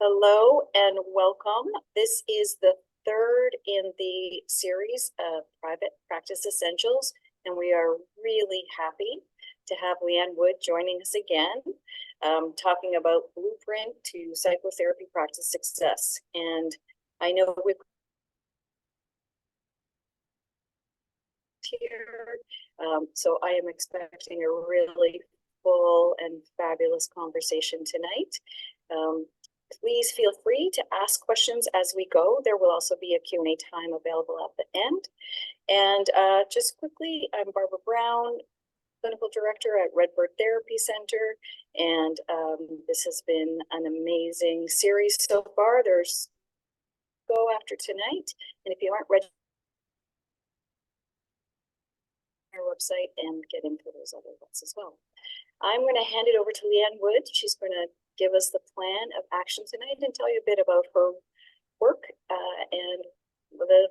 Hello and welcome. This is the third in the series of Private Practice Essentials, and we are really happy to have Liane Wood joining us again, talking about Blueprint to Psychotherapy Practice Success. And I know we've here, so I am expecting a really full and fabulous conversation tonight. Please feel free to ask questions as we go. There will also be a Q&A time available at the end. And just quickly, I'm Barbara Brown, Clinical Director at Redbird Therapy Center. And this has been an amazing series so far. There's go after tonight. And if you aren't registered, our website and get into those other ones as well. I'm going to hand it over to Liane Wood. She's going to give us the plan of action tonight and tell you a bit about her work and the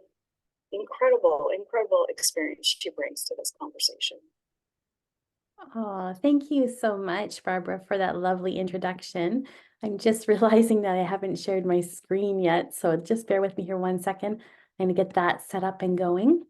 incredible experience she brings to this conversation. Oh, thank you so much, Barbara, for that lovely introduction. I'm just realizing that I haven't shared my screen yet, so just bear with me here 1 second. I'm going to get that set up and going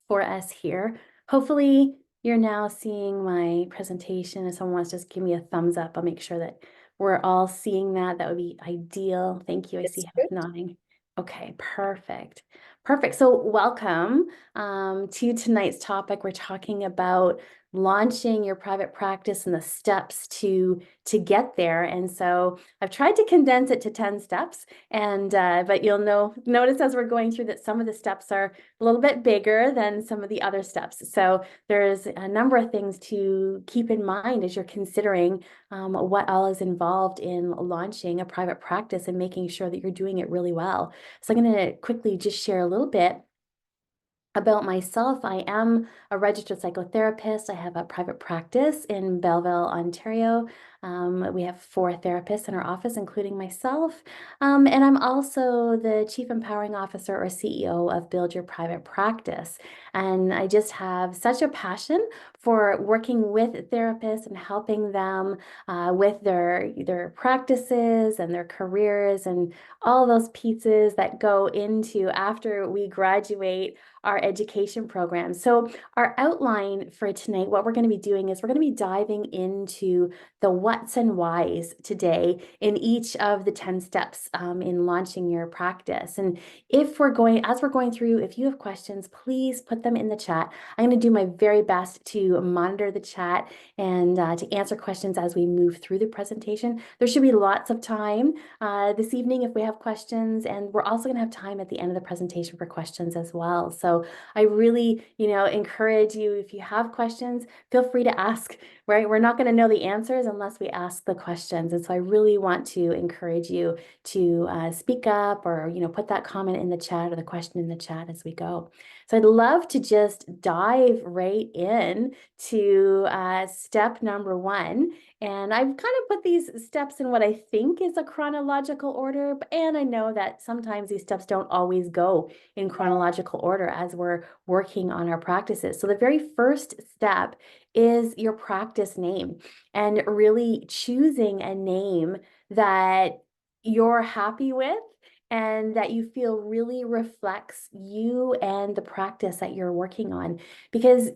for us here. Hopefully, you're now seeing my presentation. If someone wants to just give me a thumbs up, I'll make sure that we're all seeing that. That would be ideal. Thank you. I see half nodding. Okay, perfect. Perfect. So welcome to tonight's topic. We're talking about launching your private practice and the steps to get there. And so I've tried to condense it to 10 steps, and but you'll notice as we're going through that some of the steps are a little bit bigger than some of the other steps. So there's a number of things to keep in mind as you're considering what all is involved in launching a private practice and making sure that you're doing it really well. So I'm going to quickly just share a little bit about myself. I am a registered psychotherapist. I have a private practice in Belleville, Ontario. We have 4 therapists in our office, including myself. And I'm also the Chief Empowering Officer or CEO of Build Your Private Practice. And I just have such a passion for working with therapists and helping them with their practices and their careers and all those pieces that go into after we graduate our education program. So our outline for tonight, what we're going to be doing is we're going to be diving into the what's and whys today in each of the 10 steps in launching your practice. And as we're going through, if you have questions, please put them in the chat. I'm going to do my very best to monitor the chat and to answer questions as we move through the presentation. There should be lots of time this evening if we have questions, and we're also going to have time at the end of the presentation for questions as well. So I really, encourage you, if you have questions, feel free to ask, right? We're not going to know the answers unless we ask the questions. And so I really want to encourage you to speak up or, put that comment in the chat or the question in the chat as we go. So I'd love to just dive right in to step number 1. And I've kind of put these steps in what I think is a chronological order, and I know that sometimes these steps don't always go in chronological order as we're working on our practices. So the very first step is your practice name, and really choosing a name that you're happy with and that you feel really reflects you and the practice that you're working on. Because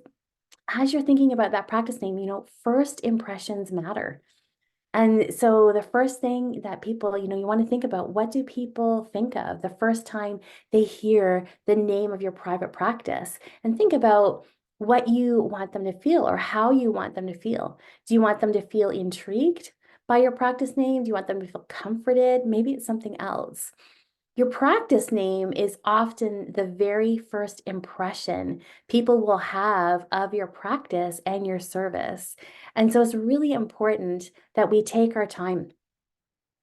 as you're thinking about that practice name, first impressions matter. And so the first thing that people, you want to think about, what do people think of the first time they hear the name of your private practice? And think about what you want them to feel or how you want them to feel. Do you want them to feel intrigued by your practice name? Do you want them to feel comforted? Maybe it's something else. Your practice name is often the very first impression people will have of your practice and your service. And so it's really important that we take our time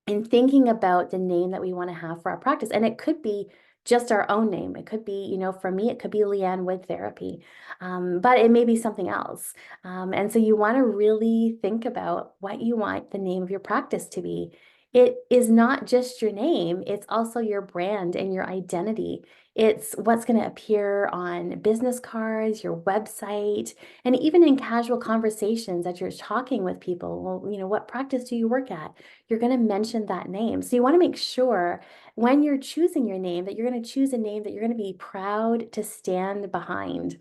in thinking about the name that we want to have for our practice. And it could be just our own name. It could be, for me, it could be Liane Wood Therapy, but it may be something else. And so you want to really think about what you want the name of your practice to be. It is not just your name, it's also your brand and your identity. It's what's going to appear on business cards, your website, and even in casual conversations that you're talking with people. Well, what practice do you work at? You're going to mention that name. So you want to make sure when you're choosing your name that you're going to choose a name that you're going to be proud to stand behind.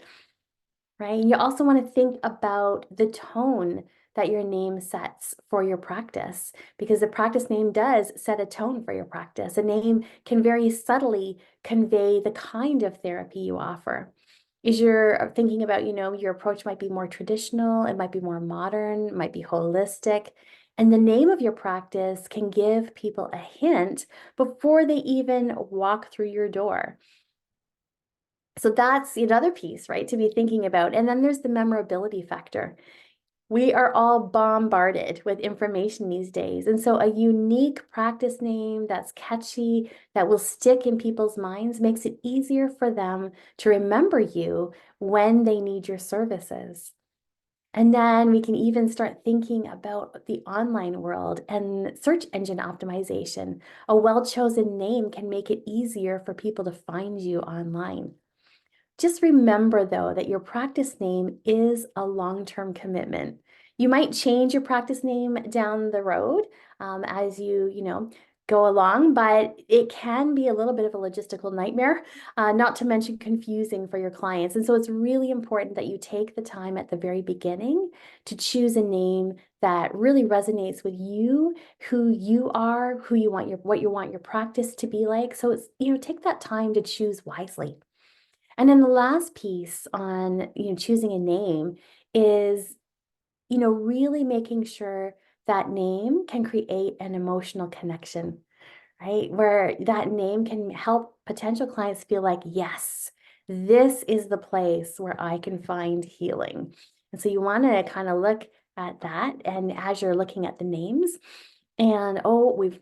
Right? And you also want to think about the tone that your name sets for your practice, because the practice name does set a tone for your practice. A name can very subtly convey the kind of therapy you offer. Is you're thinking about, your approach might be more traditional, it might be more modern, it might be holistic. And the name of your practice can give people a hint before they even walk through your door. So that's another piece, right, to be thinking about. And then there's the memorability factor. We are all bombarded with information these days. And so a unique practice name that's catchy, that will stick in people's minds, makes it easier for them to remember you when they need your services. And then we can even start thinking about the online world and search engine optimization. A well-chosen name can make it easier for people to find you online. Just remember, though, that your practice name is a long-term commitment. You might change your practice name down the road as you go along, but it can be a little bit of a logistical nightmare, not to mention confusing for your clients. And so it's really important that you take the time at the very beginning to choose a name that really resonates with you, who you are, what you want your practice to be like. So it's, take that time to choose wisely. And then the last piece on, choosing a name is, really making sure that name can create an emotional connection, right? Where that name can help potential clients feel like, yes, this is the place where I can find healing. And so you want to kind of look at that. And as you're looking at the names, and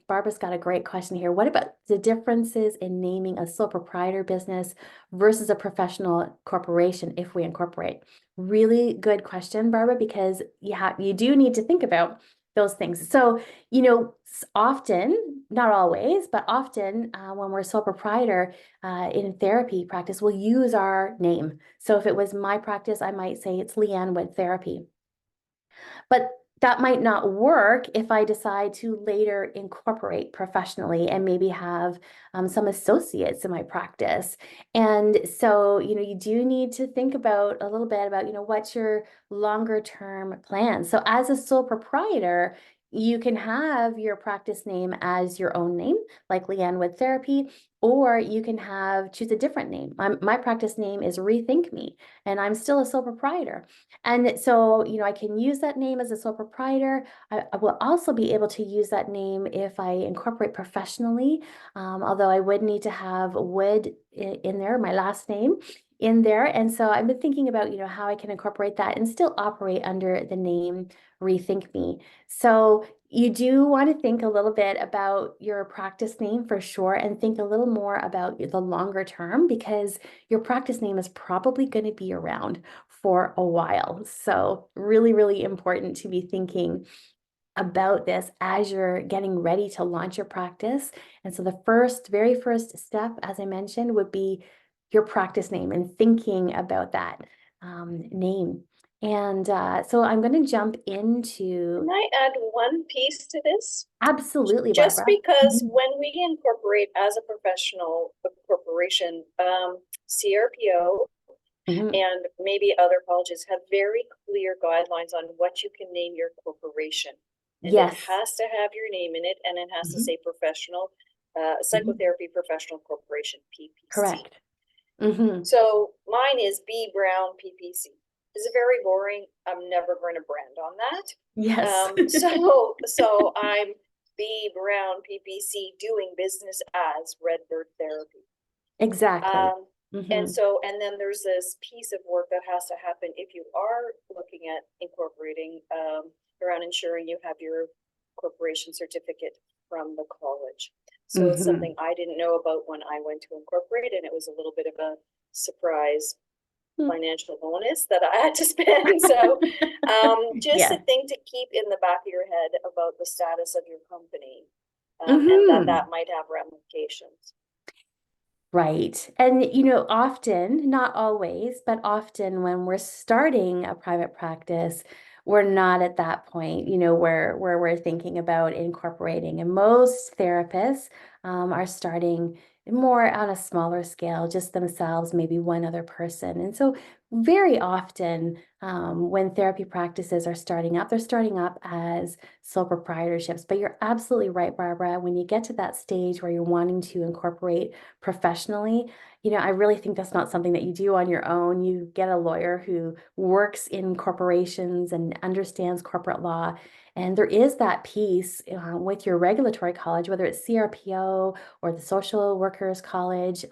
Barbara's got a great question here. What about the differences in naming a sole proprietor business versus a professional corporation if we incorporate? Really good question, Barbara, because you do need to think about those things. So, often, not always, but often when we're sole proprietor in therapy practice, we'll use our name. So if it was my practice, I might say it's Liane with therapy. But that might not work if I decide to later incorporate professionally and maybe have some associates in my practice. And so, you do need to think about a little bit about, what's your longer term plan. So as a sole proprietor, you can have your practice name as your own name, like Liane with therapy, or you can choose a different name. My practice name is Rethink Me, and I'm still a sole proprietor. And so, I can use that name as a sole proprietor. I will also be able to use that name if I incorporate professionally, although I would need to have Wood in there, my last name in there. And so I've been thinking about, how I can incorporate that and still operate under the name Rethink Me. So you do want to think a little bit about your practice name for sure, and think a little more about the longer term, because your practice name is probably going to be around for a while. So really, really important to be thinking about this as you're getting ready to launch your practice. And so the very first step, as I mentioned, would be your practice name and thinking about that name. And so I'm going to jump into. Can I add one piece to this? Absolutely, Just Barbara. because when we incorporate as a professional corporation, CRPO Mhm. and maybe other colleges have very clear guidelines on what you can name your corporation. And it Yes. has to have your name in it, and it has to Mhm. say professional, Mhm. Psychotherapy Professional Corporation, PPC. Correct. Mhm. So mine is B Brown PPC. It's very boring. I'm never going to brand on that. Yes. So I'm B Brown PPC doing business as Redbird Therapy. Exactly. And Mhm. so, and then there's this piece of work that has to happen if you are looking at incorporating around ensuring you have your corporation certificate from the college. So it's something Mhm. I didn't know about when I went to incorporate, and it was a little bit of a surprise Mm. financial bonus that I had to spend. So just a Yeah. thing to keep in the back of your head about the status of your company. and that Mm-hmm. might have ramifications. Right. And, often, not always, but often when we're starting a private practice, we're not at that point, where we're thinking about incorporating. And most therapists are starting more on a smaller scale, just themselves, maybe one other person. And so very often, when therapy practices are starting up, they're starting up as sole proprietorships. But you're absolutely right, Barbara. When you get to that stage where you're wanting to incorporate professionally, I really think that's not something that you do on your own. You get a lawyer who works in corporations and understands corporate law. And there is that piece with your regulatory college, whether it's CRPO or the social workers college.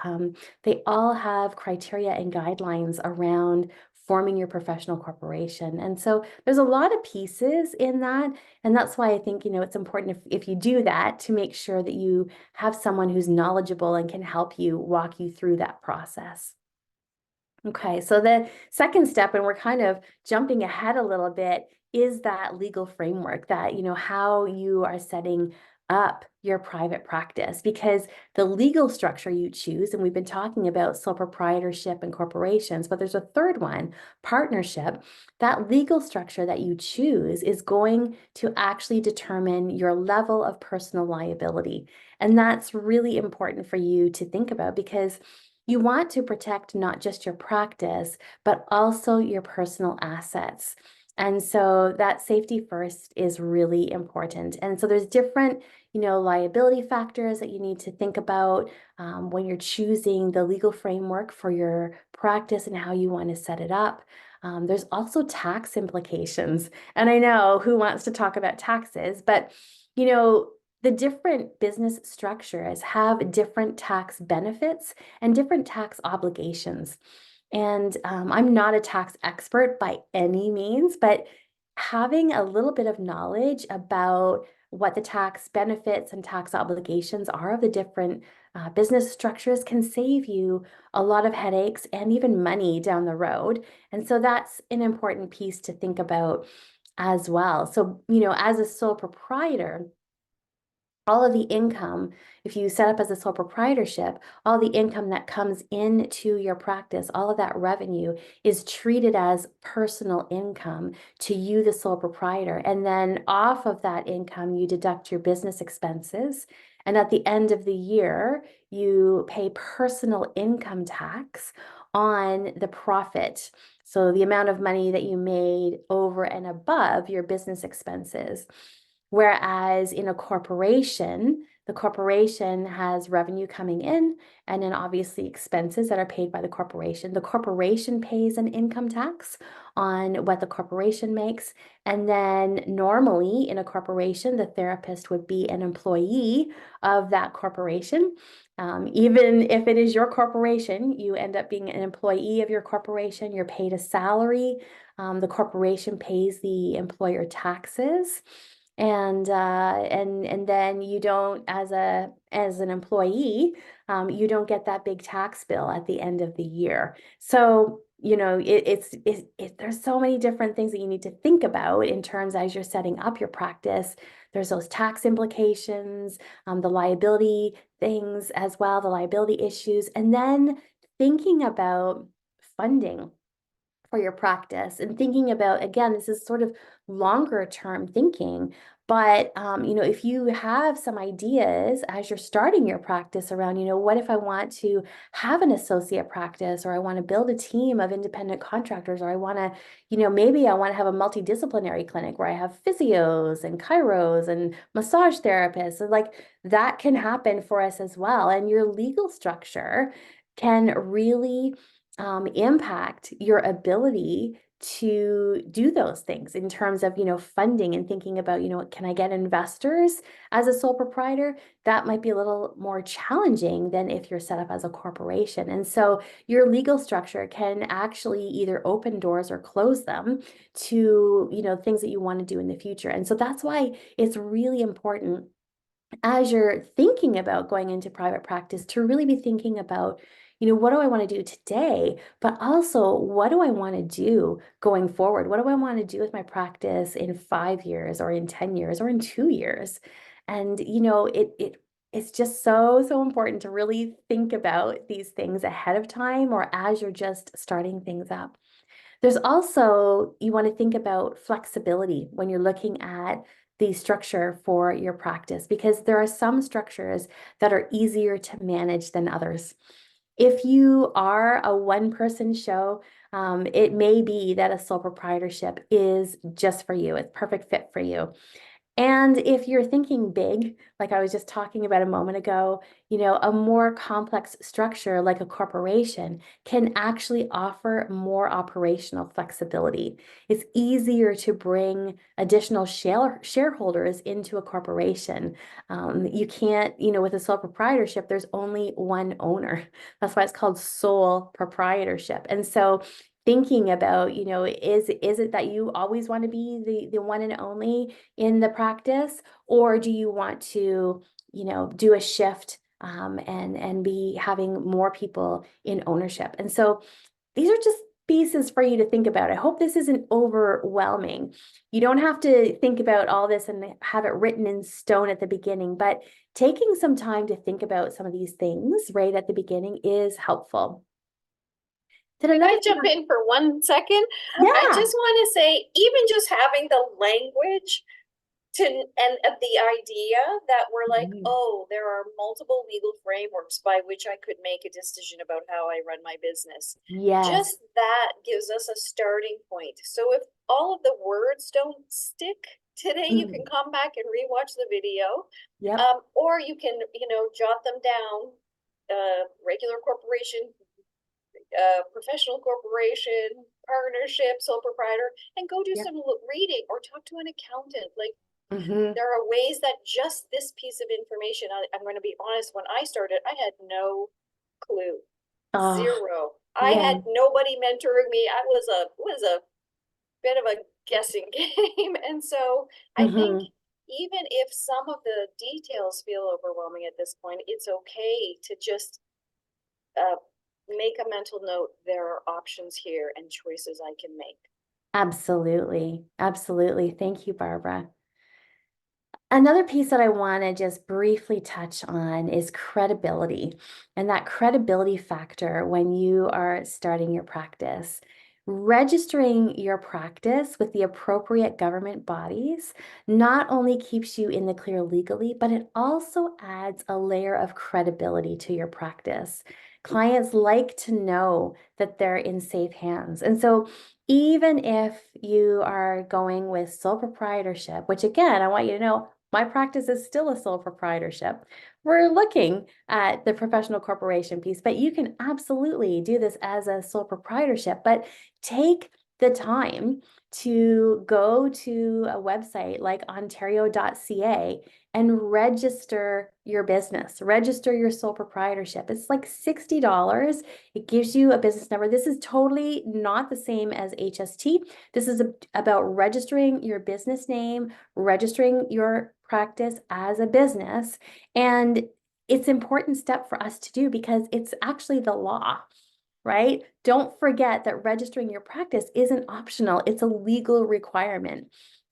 They all have criteria and guidelines around forming your professional corporation. And so there's a lot of pieces in that. And that's why I think, it's important if you do that to make sure that you have someone who's knowledgeable and can help you walk you through that process. Okay, so the second step, and we're kind of jumping ahead a little bit, is that legal framework that, how you are setting up your private practice, because the legal structure you choose, and we've been talking about sole proprietorship and corporations, but there's a third one, partnership. That legal structure that you choose is going to actually determine your level of personal liability. And that's really important for you to think about, because you want to protect not just your practice, but also your personal assets. And so that safety first is really important. And so there's different, liability factors that you need to think about when you're choosing the legal framework for your practice and how you want to set it up. There's also tax implications. And I know who wants to talk about taxes, but, the different business structures have different tax benefits and different tax obligations. And I'm not a tax expert by any means, but having a little bit of knowledge about what the tax benefits and tax obligations are of the different business structures can save you a lot of headaches and even money down the road. And so that's an important piece to think about as well. So, as a sole proprietor, all of the income, if you set up as a sole proprietorship, all the income that comes into your practice, all of that revenue is treated as personal income to you, the sole proprietor. And then off of that income, you deduct your business expenses. And at the end of the year, you pay personal income tax on the profit. So the amount of money that you made over and above your business expenses. Whereas in a corporation, the corporation has revenue coming in and then obviously expenses that are paid by the corporation. The corporation pays an income tax on what the corporation makes. And then normally in a corporation, the therapist would be an employee of that corporation. Even if it is your corporation, you end up being an employee of your corporation. You're paid a salary. The corporation pays the employer taxes. And then you don't, as an employee, you don't get that big tax bill at the end of the year. So, there's so many different things that you need to think about in terms as you're setting up your practice. There's those tax implications, the liability things as well, the liability issues, and then thinking about funding for your practice and thinking about, again, this is sort of longer term thinking, but if you have some ideas as you're starting your practice around, what if I want to have an associate practice, or I want to build a team of independent contractors, or I want to, maybe I want to have a multidisciplinary clinic where I have physios and chiros and massage therapists. And like that can happen for us as well. And your legal structure can really impact your ability to do those things in terms of, funding and thinking about, can I get investors as a sole proprietor? That might be a little more challenging than if you're set up as a corporation. And so your legal structure can actually either open doors or close them to, things that you want to do in the future. And so that's why it's really important as you're thinking about going into private practice to really be thinking about what do I want to do today? But also, what do I want to do going forward? What do I want to do with my practice in 5 years or in 10 years or in 2 years? And, it's just so important to really think about these things ahead of time or as you're just starting things up. There's also, you want to think about flexibility when you're looking at the structure for your practice, because there are some structures that are easier to manage than others. If you are a one-person show, it may be that a sole proprietorship is just for you. It's perfect fit for you. And if you're thinking big, like I was just talking about a moment ago, a more complex structure like a corporation can actually offer more operational flexibility. It's easier to bring additional shareholders into a corporation. You can't, with a sole proprietorship, there's only one owner. That's why it's called sole proprietorship. And so thinking about, is it that you always want to be the one and only in the practice, or do you want to, do a shift and be having more people in ownership? And so these are just pieces for you to think about. I hope this isn't overwhelming. You don't have to think about all this and have it written in stone at the beginning, but taking some time to think about some of these things right at the beginning is helpful. Can I jump in for 1 second? Yeah. I just want to say, even just having the language and the idea that we're like, oh, there are multiple legal frameworks by which I could make a decision about how I run my business. Yes. Just that gives us a starting point. So if all of the words don't stick today, you can come back and rewatch the video. Yep. Or you can, jot them down. Regular corporation, professional corporation, partnership, sole proprietor, and go do some reading or talk to an accountant. Like, there are ways that just this piece of information, I'm going to be honest, when I started, I had no clue. Zero. I had nobody mentoring me. I was a bit of a guessing game. And so I think even if some of the details feel overwhelming at this point, it's okay to just make a mental note. There are options here and choices I can make. Absolutely. Absolutely. Thank you, Barbara. Another piece that I want to just briefly touch on is credibility, and that credibility factor when you are starting your practice. Registering your practice with the appropriate government bodies not only keeps you in the clear legally, but it also adds a layer of credibility to your practice. Clients like to know that they're in safe hands. And so even if you are going with sole proprietorship, which again, I want you to know, my practice is still a sole proprietorship. We're looking at the professional corporation piece, but you can absolutely do this as a sole proprietorship. But take the time to go to a website like ontario.ca and register your business, register your sole proprietorship. It's like $60. It gives you a business number. This is totally not the same as HST. This is about registering your business name, registering your practice as a business. And it's an important step for us to do because it's actually the law, right? Don't forget that registering your practice isn't optional. It's a legal requirement.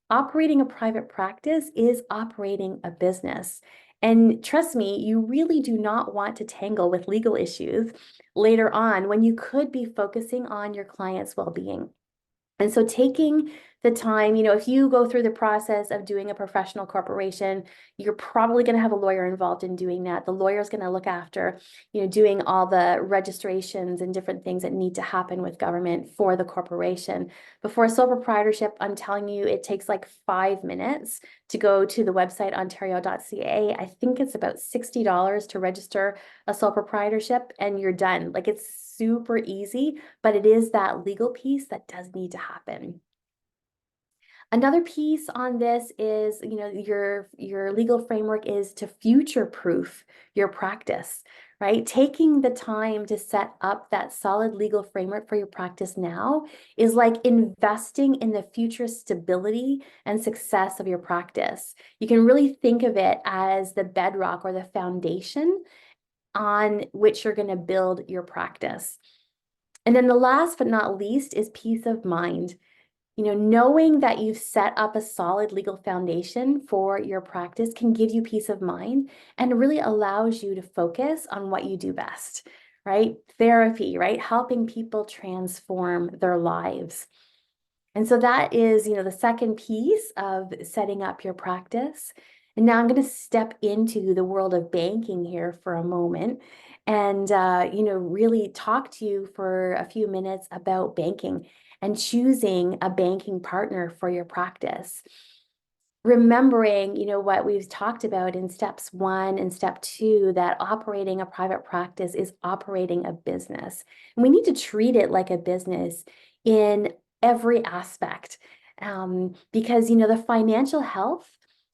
Operating a private practice is operating a business. And trust me, you really do not want to tangle with legal issues later on when you could be focusing on your client's well-being. And so taking the time, if you go through the process of doing a professional corporation, you're probably going to have a lawyer involved in doing that. The lawyer is going to look after, doing all the registrations and different things that need to happen with government for the corporation. Before a sole proprietorship, I'm telling you, it takes like 5 minutes to go to the website ontario.ca. I think it's about $60 to register a sole proprietorship and you're done. Like, it's super easy, but it is that legal piece that does need to happen. Another piece on this is, your legal framework is to future-proof your practice, right? Taking the time to set up that solid legal framework for your practice now is like investing in the future stability and success of your practice. You can really think of it as the bedrock or the foundation on which you're going to build your practice. And then the last but not least is peace of mind. Knowing that you've set up a solid legal foundation for your practice can give you peace of mind and really allows you to focus on what you do best, right? Therapy, right? Helping people transform their lives. And so that is, the second piece of setting up your practice. And now I'm going to step into the world of banking here for a moment and, really talk to you for a few minutes about banking and choosing a banking partner for your practice. Remembering, what we've talked about in steps 1 and step 2, that operating a private practice is operating a business. And we need to treat it like a business in every aspect, because, the financial health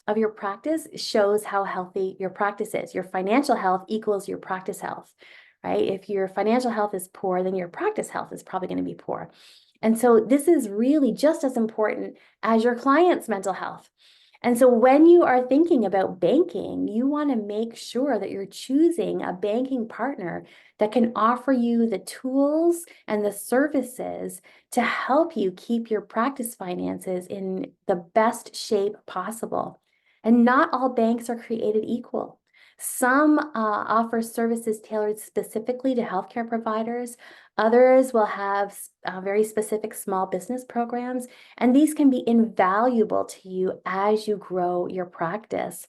of your practice shows how healthy your practice is. Your financial health equals your practice health, right? If your financial health is poor, then your practice health is probably going to be poor. And so this is really just as important as your client's mental health. And so when you are thinking about banking, you want to make sure that you're choosing a banking partner that can offer you the tools and the services to help you keep your practice finances in the best shape possible. And not all banks are created equal. Some offer services tailored specifically to healthcare providers. Others will have very specific small business programs, and these can be invaluable to you as you grow your practice.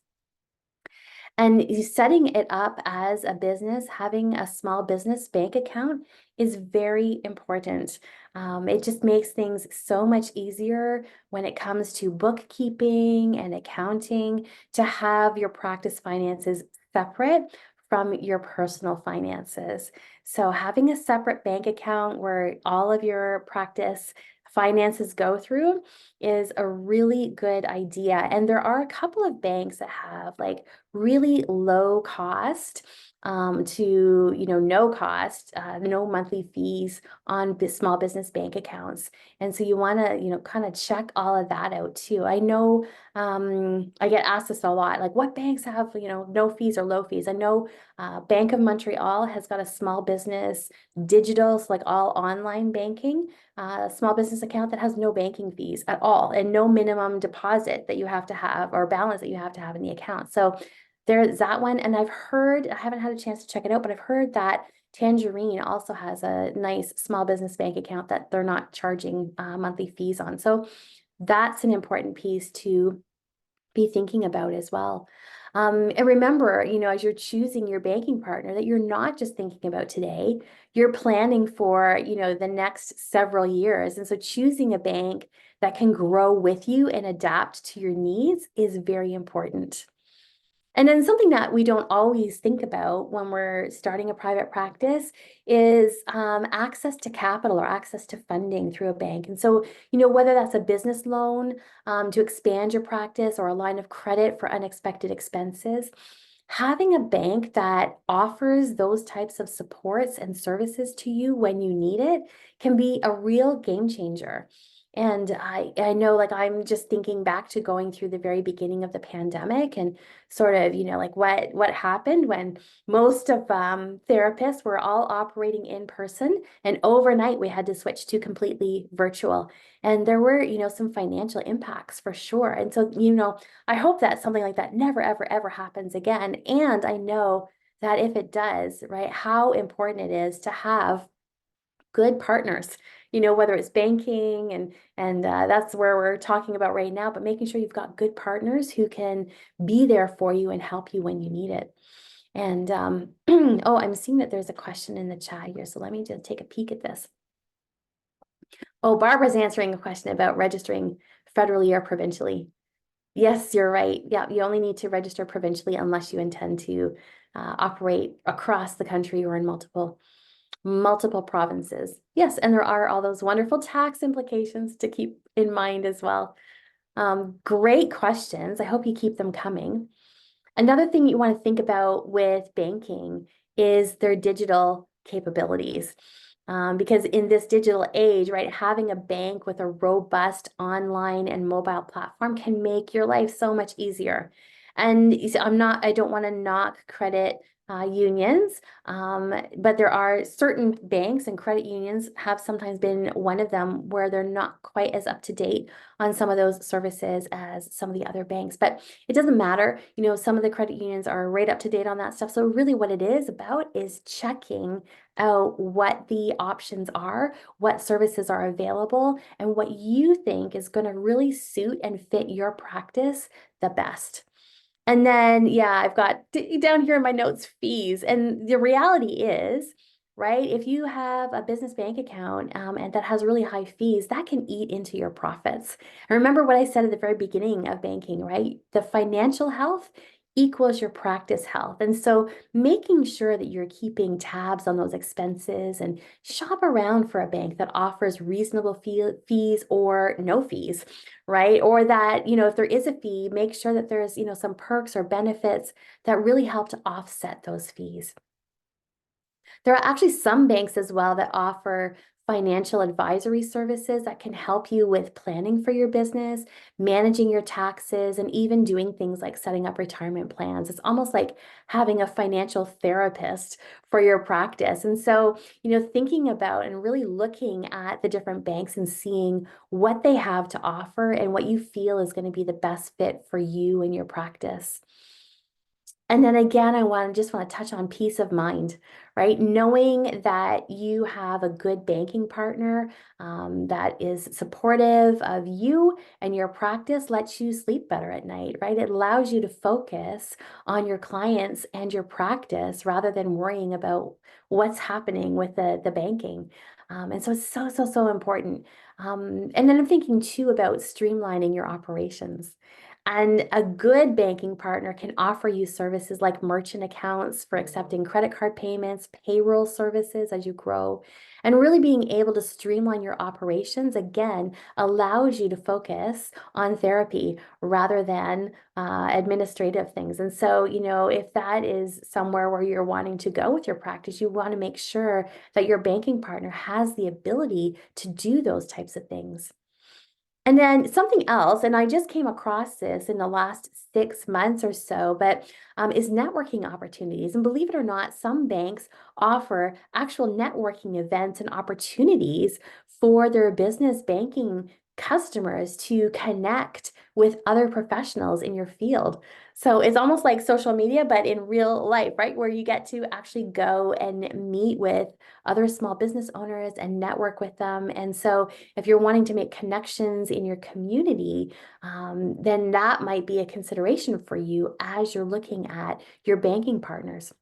And setting it up as a business, having a small business bank account is very important. It just makes things so much easier when it comes to bookkeeping and accounting to have your practice finances separate from your personal finances. So having a separate bank account where all of your practice finances go through is a really good idea. And there are a couple of banks that have like really low cost to no cost, no monthly fees on small business bank accounts. And so you want to kind of check all of that out too. I know I get asked this a lot, like what banks have no fees or low fees. I know Bank of Montreal has got a small business digital, so like all online banking, small business account that has no banking fees at all and no minimum deposit that you have to have or balance that you have to have in the account. So there's that one. And I've heard, I haven't had a chance to check it out, but I've heard that Tangerine also has a nice small business bank account that they're not charging monthly fees on. So that's an important piece to be thinking about as well. And remember, as you're choosing your banking partner, that you're not just thinking about today, you're planning for, the next several years. And so choosing a bank that can grow with you and adapt to your needs is very important. And then something that we don't always think about when we're starting a private practice is access to capital or access to funding through a bank. And so, whether that's a business loan to expand your practice or a line of credit for unexpected expenses, having a bank that offers those types of supports and services to you when you need it can be a real game changer. And I know, like, I'm just thinking back to going through the very beginning of the pandemic and sort of, like what happened when most of therapists were all operating in person, and overnight we had to switch to completely virtual. And there were, some financial impacts for sure. And so, I hope that something like that never, ever, ever happens again. And I know that if it does, right, how important it is to have good partners, whether it's banking and that's where we're talking about right now, but making sure you've got good partners who can be there for you and help you when you need it. And oh, I'm seeing that there's a question in the chat here, so let me just take a peek at this. Oh, Barbara's answering a question about registering federally or provincially. Yes, you're right. Yeah, you only need to register provincially unless you intend to operate across the country or in multiple provinces. Yes, and there are all those wonderful tax implications to keep in mind as well. Great questions. I hope you keep them coming. Another thing you want to think about with banking is their digital capabilities. Because in this digital age, right, having a bank with a robust online and mobile platform can make your life so much easier. And I don't want to knock credit unions, but there are certain banks and credit unions have sometimes been one of them where they're not quite as up to date on some of those services as some of the other banks. But it doesn't matter, some of the credit unions are right up to date on that stuff. So really what it is about is checking out what the options are, what services are available, and what you think is going to really suit and fit your practice the best. And then, yeah, I've got down here in my notes fees. And the reality is, right, if you have a business bank account and that has really high fees, that can eat into your profits. And remember what I said at the very beginning of banking, right? The financial health equals your practice health. And so making sure that you're keeping tabs on those expenses and shop around for a bank that offers reasonable fees or no fees, right? Or that, if there is a fee, make sure that there's, some perks or benefits that really help to offset those fees. There are actually some banks as well that offer financial advisory services that can help you with planning for your business, managing your taxes, and even doing things like setting up retirement plans. It's almost like having a financial therapist for your practice. And so, thinking about and really looking at the different banks and seeing what they have to offer and what you feel is going to be the best fit for you and your practice. And then again, just want to touch on peace of mind, right? Knowing that you have a good banking partner that is supportive of you and your practice lets you sleep better at night, right? It allows you to focus on your clients and your practice rather than worrying about what's happening with the banking. And so it's so, so, so important. And then I'm thinking too about streamlining your operations. And a good banking partner can offer you services like merchant accounts for accepting credit card payments, payroll services as you grow, and really being able to streamline your operations, again, allows you to focus on therapy rather than administrative things. And so, if that is somewhere where you're wanting to go with your practice, you want to make sure that your banking partner has the ability to do those types of things. And then something else, and I just came across this in the last 6 months or so, but is networking opportunities. And believe it or not, some banks offer actual networking events and opportunities for their business banking customers to connect with other professionals in your field. So it's almost like social media, but in real life, right? Where you get to actually go and meet with other small business owners and network with them. And so if you're wanting to make connections in your community, then that might be a consideration for you as you're looking at your banking partners.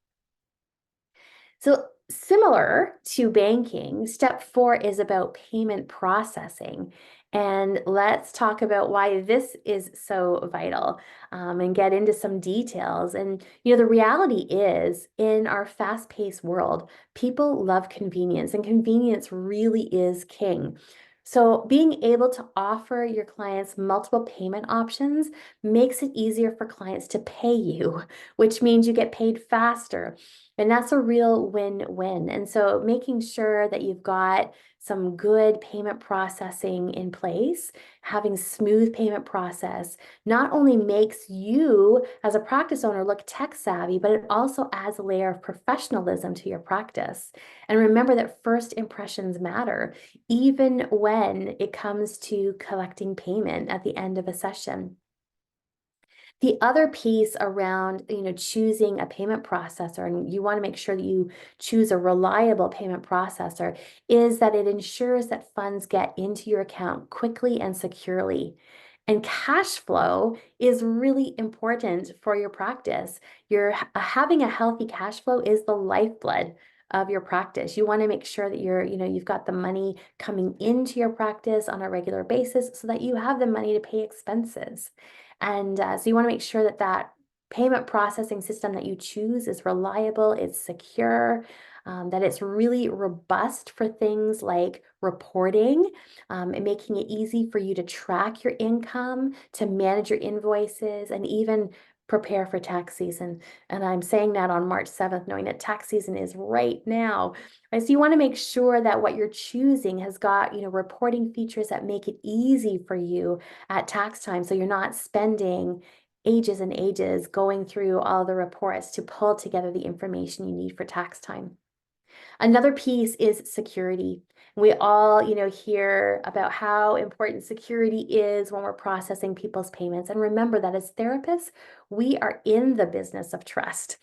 So similar to banking, step 4 is about payment processing. And let's talk about why this is so vital and get into some details. And, the reality is in our fast-paced world, people love convenience, and convenience really is king. So being able to offer your clients multiple payment options makes it easier for clients to pay you, which means you get paid faster. And that's a real win-win. And so making sure that you've got some good payment processing in place, having smooth payment process, not only makes you as a practice owner look tech savvy, but it also adds a layer of professionalism to your practice. And remember that first impressions matter, even when it comes to collecting payment at the end of a session. The other piece around, choosing a payment processor, and you want to make sure that you choose a reliable payment processor, is that it ensures that funds get into your account quickly and securely. And cash flow is really important for your practice. Having a healthy cash flow is the lifeblood of your practice. You want to make sure that you've got the money coming into your practice on a regular basis so that you have the money to pay expenses. And so you want to make sure that that payment processing system that you choose is reliable, it's secure, that it's really robust for things like reporting, and making it easy for you to track your income, to manage your invoices, and even prepare for tax season. And I'm saying that on March 7th, knowing that tax season is right now. Right? So you want to make sure that what you're choosing has got, reporting features that make it easy for you at tax time. So you're not spending ages and ages going through all the reports to pull together the information you need for tax time. Another piece is security. We all, hear about how important security is when we're processing people's payments. And remember that as therapists, we are in the business of trust,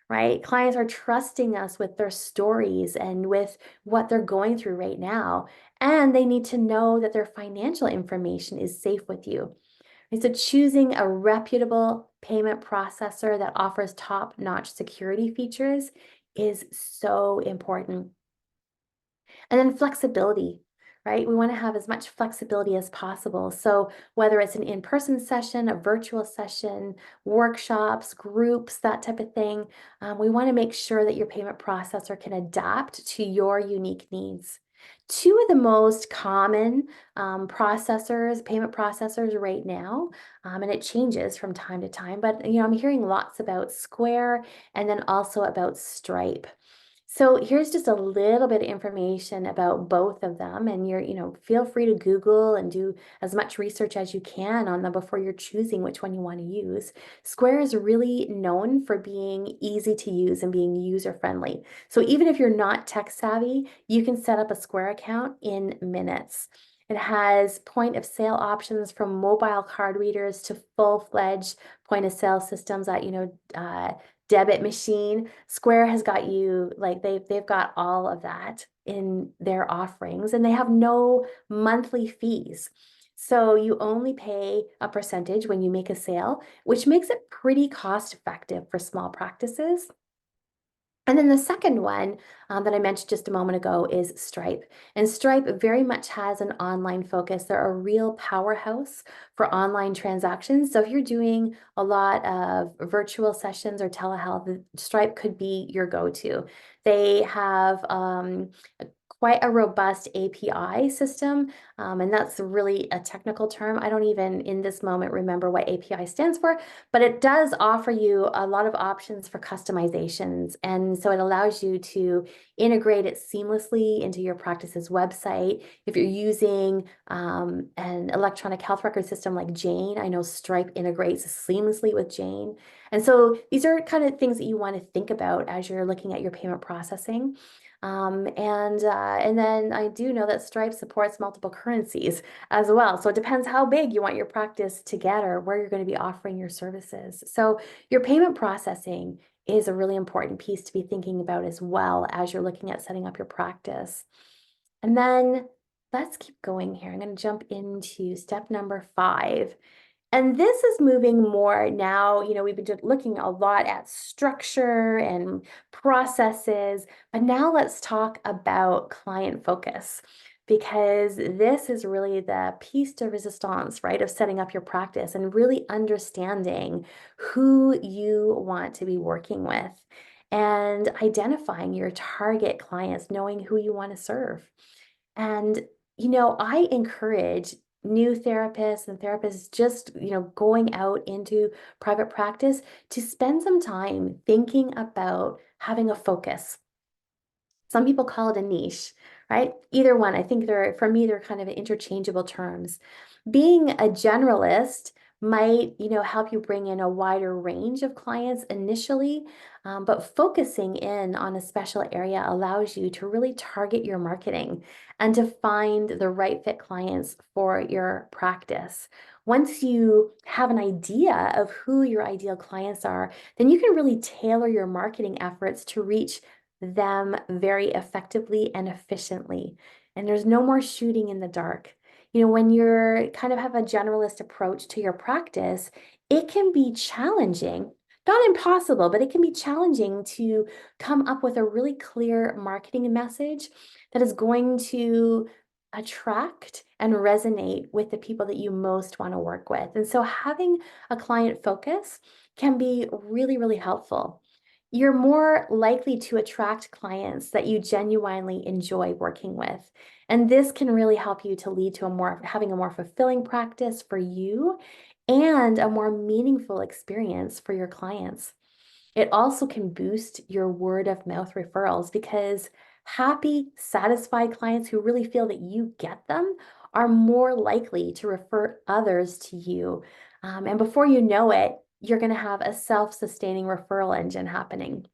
right? Clients are trusting us with their stories and with what they're going through right now. And they need to know that their financial information is safe with you. And so choosing a reputable payment processor that offers top-notch security features is so important. And then flexibility, right? We want to have as much flexibility as possible. So whether it's an in-person session, a virtual session, workshops, groups, that type of thing, we want to make sure that your payment processor can adapt to your unique needs. Two of the most common payment processors right now, and it changes from time to time, but I'm hearing lots about Square and then also about Stripe. So here's just a little bit of information about both of them, and feel free to Google and do as much research as you can on them before you're choosing which one you want to use. Square is really known for being easy to use and being user-friendly. So even if you're not tech savvy, you can set up a Square account in minutes. It has point of sale options from mobile card readers to full-fledged point of sale systems that, debit machine. Square has got you, like they've got all of that in their offerings, and they have no monthly fees. So you only pay a percentage when you make a sale, which makes it pretty cost effective for small practices. And then the second one that I mentioned just a moment ago is Stripe. And Stripe very much has an online focus. They're a real powerhouse for online transactions. So if you're doing a lot of virtual sessions or telehealth, Stripe could be your go-to. They have quite a robust API system, and that's really a technical term. I don't even in this moment remember what API stands for, but it does offer you a lot of options for customizations. And so it allows you to integrate it seamlessly into your practice's website. If you're using an electronic health record system like Jane, I know Stripe integrates seamlessly with Jane. And so these are kind of things that you want to think about as you're looking at your payment processing. And then I do know that Stripe supports multiple currencies as well. So it depends how big you want your practice to get or where you're going to be offering your services. So your payment processing is a really important piece to be thinking about as well as you're looking at setting up your practice. And then let's keep going here. I'm going to jump into step number 5. And this is moving more now, we've been looking a lot at structure and processes, but now let's talk about client focus, because this is really the piece de resistance, right, of setting up your practice and really understanding who you want to be working with and identifying your target clients, knowing who you want to serve. And, I encourage new therapists and therapists just, going out into private practice to spend some time thinking about having a focus. Some people call it a niche, right? Either one. I think for me, they're kind of interchangeable terms. Being a generalist might, help you bring in a wider range of clients initially, but focusing in on a special area allows you to really target your marketing and to find the right fit clients for your practice. Once you have an idea of who your ideal clients are, then you can really tailor your marketing efforts to reach them very effectively and efficiently. And there's no more shooting in the dark. When you're kind of have a generalist approach to your practice, it can be challenging, not impossible, but it can be challenging to come up with a really clear marketing message that is going to attract and resonate with the people that you most want to work with. And so having a client focus can be really, really helpful. You're more likely to attract clients that you genuinely enjoy working with. And this can really help you to lead to having a more fulfilling practice for you and a more meaningful experience for your clients. It also can boost your word of mouth referrals, because happy, satisfied clients who really feel that you get them are more likely to refer others to you. And before you know it, you're going to have a self-sustaining referral engine happening.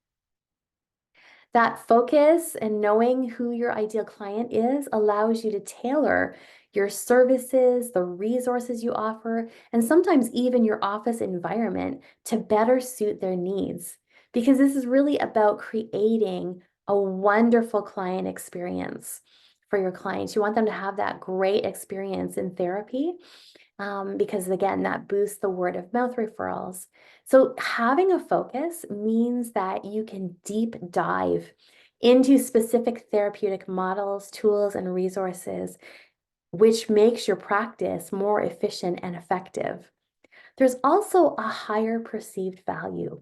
That focus and knowing who your ideal client is allows you to tailor your services, the resources you offer, and sometimes even your office environment to better suit their needs. Because this is really about creating a wonderful client experience for your clients. You want them to have that great experience in therapy. Because again, that boosts the word of mouth referrals. So having a focus means that you can deep dive into specific therapeutic models, tools, and resources, which makes your practice more efficient and effective. There's also a higher perceived value,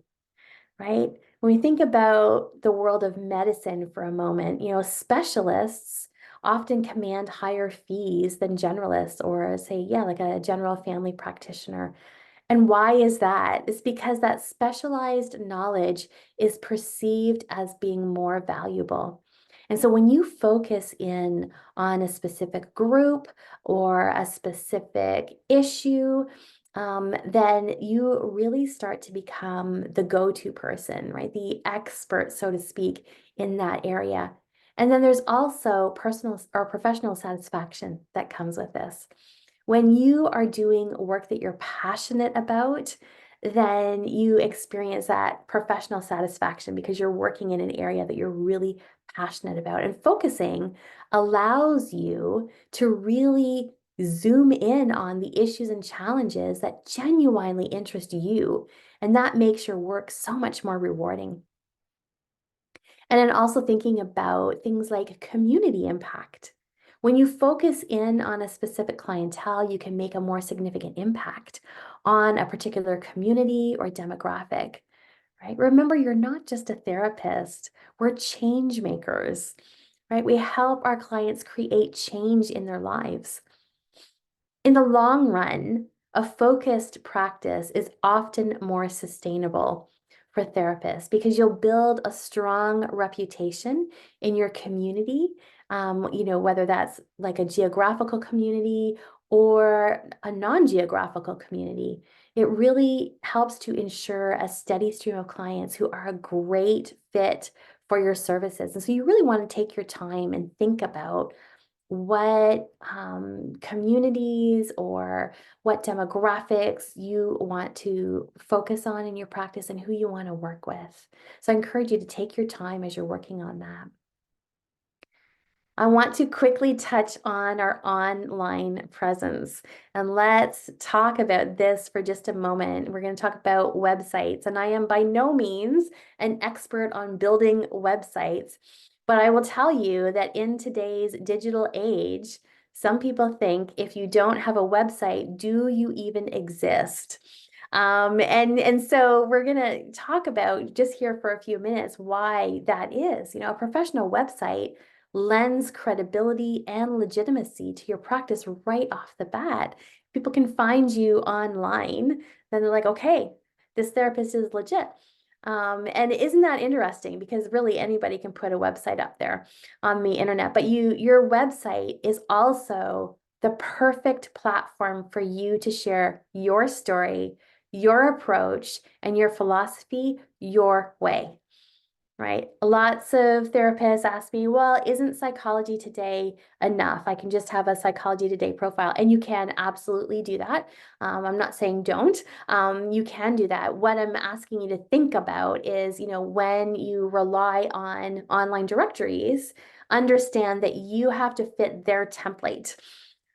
right? When we think about the world of medicine for a moment, specialists often command higher fees than generalists, or say, like a general family practitioner. And why is that? It's because that specialized knowledge is perceived as being more valuable. And so when you focus in on a specific group or a specific issue, then you really start to become the go-to person, right? The expert, so to speak, in that area. And then there's also personal or professional satisfaction that comes with this. When you are doing work that you're passionate about, then you experience that professional satisfaction because you're working in an area that you're really passionate about. And focusing allows you to really zoom in on the issues and challenges that genuinely interest you. And that makes your work so much more rewarding. And then also thinking about things like community impact. When you focus in on a specific clientele, you can make a more significant impact on a particular community or demographic, right? Remember, you're not just a therapist, we're change makers, right? We help our clients create change in their lives. In the long run, a focused practice is often more sustainable for therapists because you'll build a strong reputation in your community, whether that's like a geographical community or a non-geographical community. It really helps to ensure a steady stream of clients who are a great fit for your services. And so you really want to take your time and think about what communities or what demographics you want to focus on in your practice and who you want to work with. So I encourage you to take your time as you're working on that. I want to quickly touch on our online presence, and let's talk about this for just a moment. We're going to talk about websites, and I am by no means an expert on building websites, but I will tell you that in today's digital age, some people think if you don't have a website, do you even exist? And so we're going to talk about just here for a few minutes why that is. A professional website lends credibility and legitimacy to your practice right off the bat. People can find you online, then they're like, okay, this therapist is legit. And isn't that interesting? Because really anybody can put a website up there on the internet, but your website is also the perfect platform for you to share your story, your approach, and your philosophy your way. Right? Lots of therapists ask me, well, isn't Psychology Today enough? I can just have a Psychology Today profile. And you can absolutely do that. I'm not saying don't. You can do that. What I'm asking you to think about is, when you rely on online directories, understand that you have to fit their template.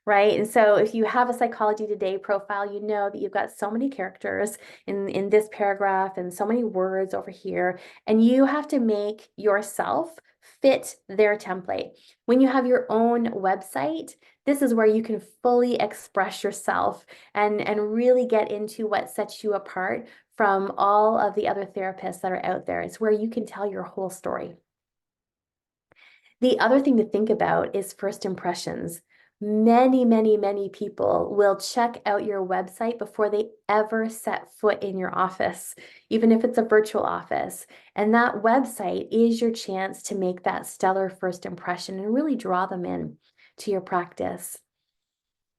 Right. And so if you have a Psychology Today profile, you know that you've got so many characters in this paragraph and so many words over here, and you have to make yourself fit their template. When you have your own website, this is where you can fully express yourself and really get into what sets you apart from all of the other therapists that are out there. It's where you can tell your whole story. The other thing to think about is first impressions. Many, many, many people will check out your website before they ever set foot in your office, even if it's a virtual office. And that website is your chance to make that stellar first impression and really draw them in to your practice.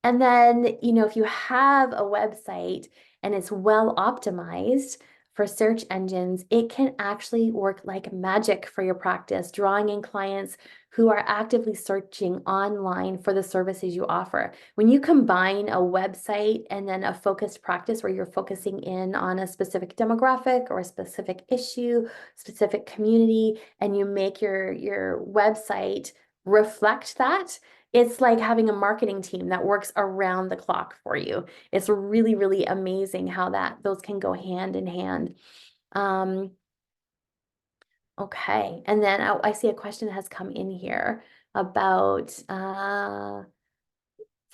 And then, if you have a website and it's well optimized for search engines, it can actually work like magic for your practice, drawing in clients who are actively searching online for the services you offer. When you combine a website and then a focused practice where you're focusing in on a specific demographic or a specific issue, specific community, and you make your website reflect that, it's like having a marketing team that works around the clock for you. It's really, really amazing how those can go hand in hand. Okay, and then I see a question has come in here about for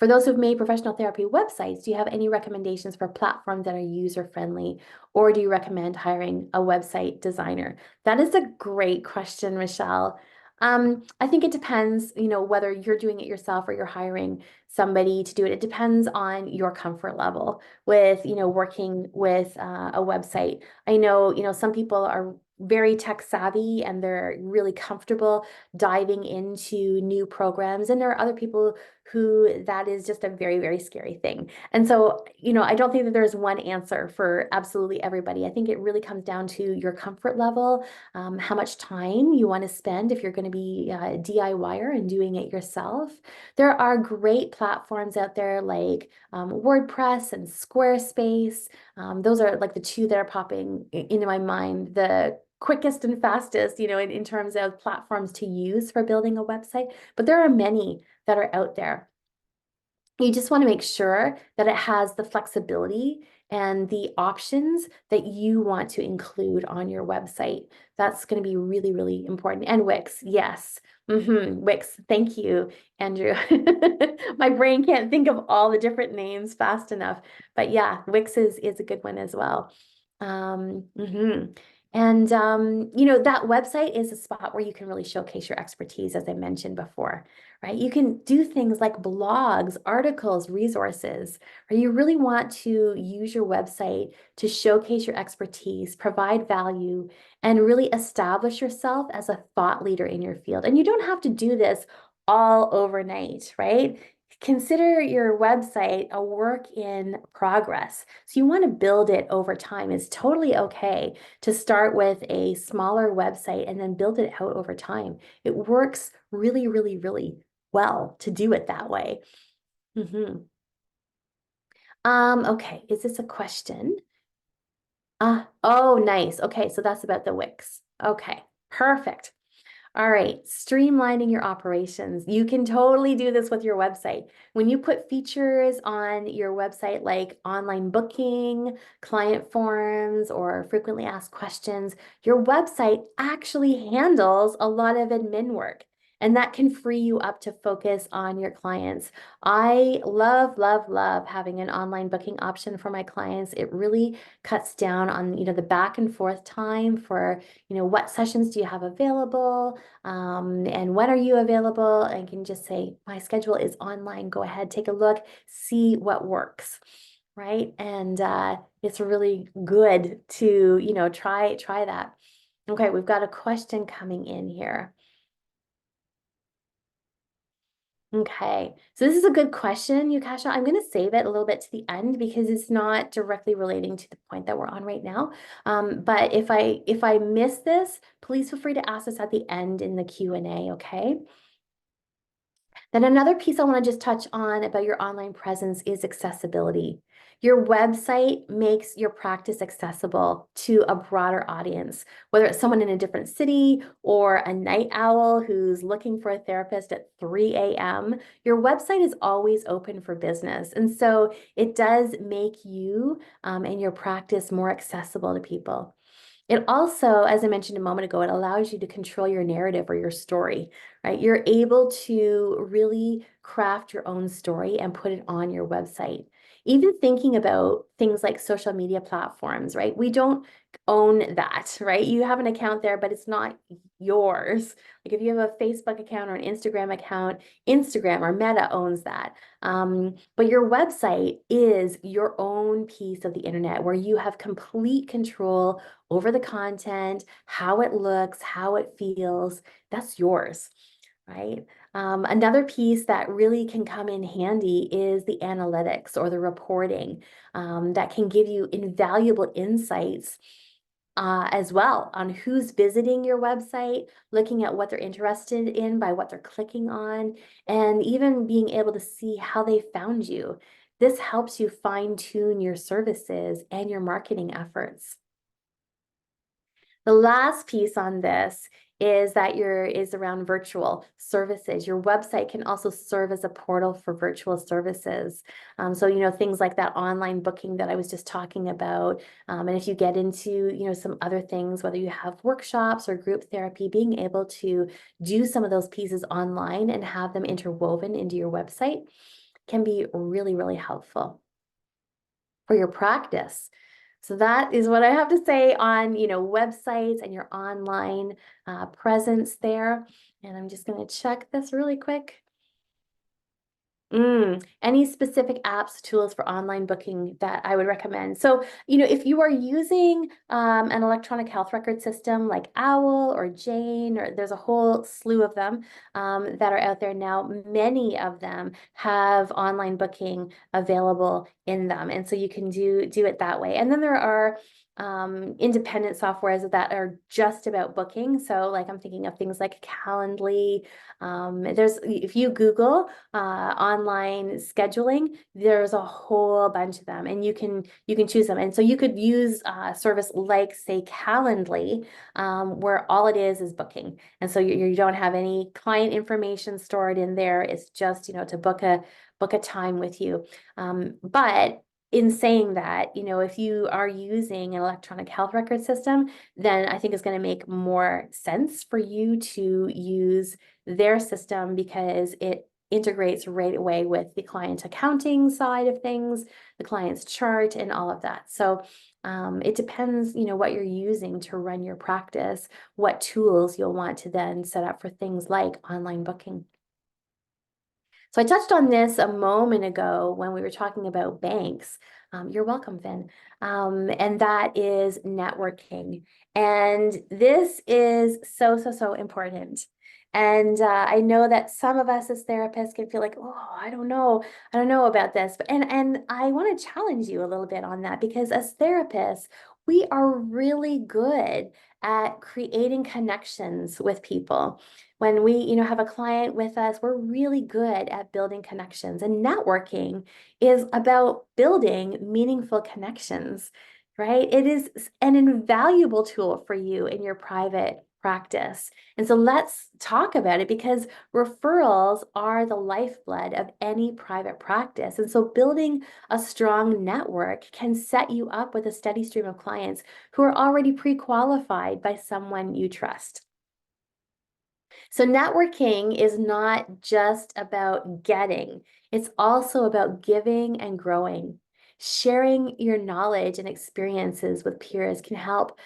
those who've made professional therapy websites, do you have any recommendations for platforms that are user-friendly, or do you recommend hiring a website designer? That is a great question, Michelle. I think it depends, whether you're doing it yourself or you're hiring somebody to do it. It depends on your comfort level with, working with a website. I know, some people are very tech savvy and they're really comfortable diving into new programs. And there are other people who that is just a very, very scary thing. And so, I don't think that there's one answer for absolutely everybody. I think it really comes down to your comfort level, how much time you want to spend if you're going to be a DIYer and doing it yourself. There are great platforms out there like WordPress and Squarespace. Those are like the two that are popping into my mind. The quickest and fastest, in terms of platforms to use for building a website. But there are many that are out there. You just want to make sure that it has the flexibility and the options that you want to include on your website. That's going to be really, really important. And Wix, yes. Wix, thank you, Andrew. My brain can't think of all the different names fast enough. But yeah, Wix is a good one as well. And, that website is a spot where you can really showcase your expertise, as I mentioned before, right? You can do things like blogs, articles, resources, or you really want to use your website to showcase your expertise, provide value, and really establish yourself as a thought leader in your field. And you don't have to do this all overnight, right? Consider your website a work in progress. So you want to build it over time. It's totally okay to start with a smaller website and then build it out over time. It works really, really, really well to do it that way. Okay, is this a question? Oh, nice. Okay, so that's about the Wix. Okay, perfect. All right, streamlining your operations. You can totally do this with your website. When you put features on your website like online booking, client forms, or frequently asked questions, your website actually handles a lot of admin work. And that can free you up to focus on your clients. I love, love, love having an online booking option for my clients. It really cuts down on, the back and forth time for, what sessions do you have available? And when are you available? I can just say, my schedule is online. Go ahead, take a look, see what works, right? And it's really good to, try that. Okay, we've got a question coming in here. Okay, so this is a good question, Yukasha. I'm going to save it a little bit to the end because it's not directly relating to the point that we're on right now. But if I miss this, please feel free to ask us at the end in the Q&A, okay? Then another piece I want to just touch on about your online presence is accessibility. Your website makes your practice accessible to a broader audience, whether it's someone in a different city or a night owl who's looking for a therapist at 3 a.m. Your website is always open for business. And so it does make you and your practice more accessible to people. It also, as I mentioned a moment ago, it allows you to control your narrative or your story, right? You're able to really craft your own story and put it on your website. Even thinking about things like social media platforms, right? We don't own that, right? You have an account there, but it's not yours. Like if you have a Facebook account or an Instagram account, Instagram or Meta owns that. But your website is your own piece of the internet where you have complete control over the content, how it looks, how it feels. That's yours. right? Another piece that really can come in handy is the analytics or the reporting that can give you invaluable insights as well on who's visiting your website, looking at what they're interested in by what they're clicking on, and even being able to see how they found you. This helps you fine-tune your services and your marketing efforts. The last piece on this is that is around virtual services. Your website can also serve as a portal for virtual services. So, things like that online booking that I was just talking about. And if you get into, some other things, whether you have workshops or group therapy, being able to do some of those pieces online and have them interwoven into your website can be really, really helpful for your practice. So that is what I have to say on, websites and your online presence there. And I'm just going to check this really quick. Any specific apps, tools for online booking that I would recommend? So, if you are using an electronic health record system like Owl or Jane, or there's a whole slew of them that are out there now, many of them have online booking available in them. And so you can do it that way. And then there are independent softwares that are just about booking. So like I'm thinking of things like Calendly. If you Google online scheduling, there's a whole bunch of them, and you can choose them. And so you could use a service like, say, Calendly, where all it is booking. And so you don't have any client information stored in there. It's just, to book a time with you. But in saying that, if you are using an electronic health record system, then I think it's going to make more sense for you to use their system because it integrates right away with the client accounting side of things, the client's chart, and all of that. So it depends, what you're using to run your practice, what tools you'll want to then set up for things like online booking. So I touched on this a moment ago when we were talking about banks. You're welcome, Vin. And that is networking. And this is so, so, so important. And I know that some of us as therapists can feel like, oh, I don't know about this. But and I want to challenge you a little bit on that, because as therapists, we are really good at creating connections with people. When we, have a client with us, we're really good at building connections, and networking is about building meaningful connections, right? It is an invaluable tool for you in your private practice. And so let's talk about it, because referrals are the lifeblood of any private practice. And so building a strong network can set you up with a steady stream of clients who are already pre-qualified by someone you trust. So networking is not just about getting, it's also about giving and growing. Sharing your knowledge and experiences with peers can help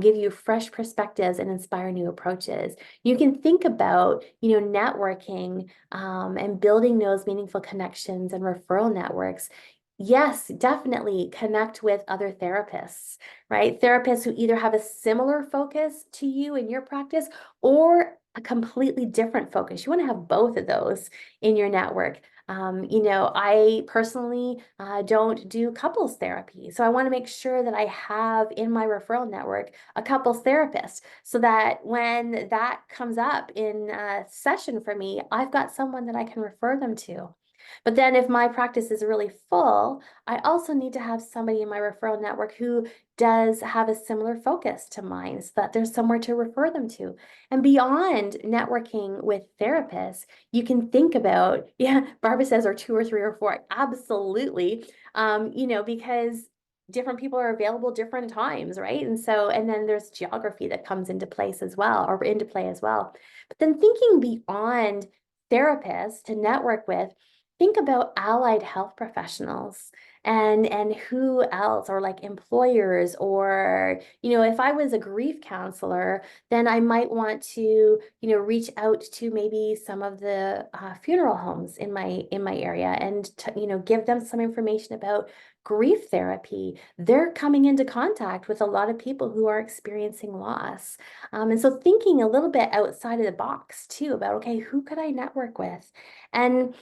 give you fresh perspectives and inspire new approaches. You can think about, networking and building those meaningful connections and referral networks. Yes, definitely connect with other therapists, right? Therapists who either have a similar focus to you in your practice or a completely different focus. You want to have both of those in your network. I personally don't do couples therapy. So I want to make sure that I have in my referral network a couples therapist, so that when that comes up in a session for me, I've got someone that I can refer them to. But then if my practice is really full, I also need to have somebody in my referral network who does have a similar focus to mine, so that there's somewhere to refer them to. And beyond networking with therapists, you can think about, yeah, Barbara says, or 2 or 3 or 4. Absolutely. Because different people are available different times, right? And so, and then there's geography that comes into place as well, or into play as well. But then thinking beyond therapists to network with, think about allied health professionals and who else, or like employers, or, if I was a grief counselor, then I might want to, reach out to maybe some of the funeral homes in my area, and give them some information about grief therapy, they're coming into contact with a lot of people who are experiencing loss. And so thinking a little bit outside of the box too about, okay, who could I network with? And,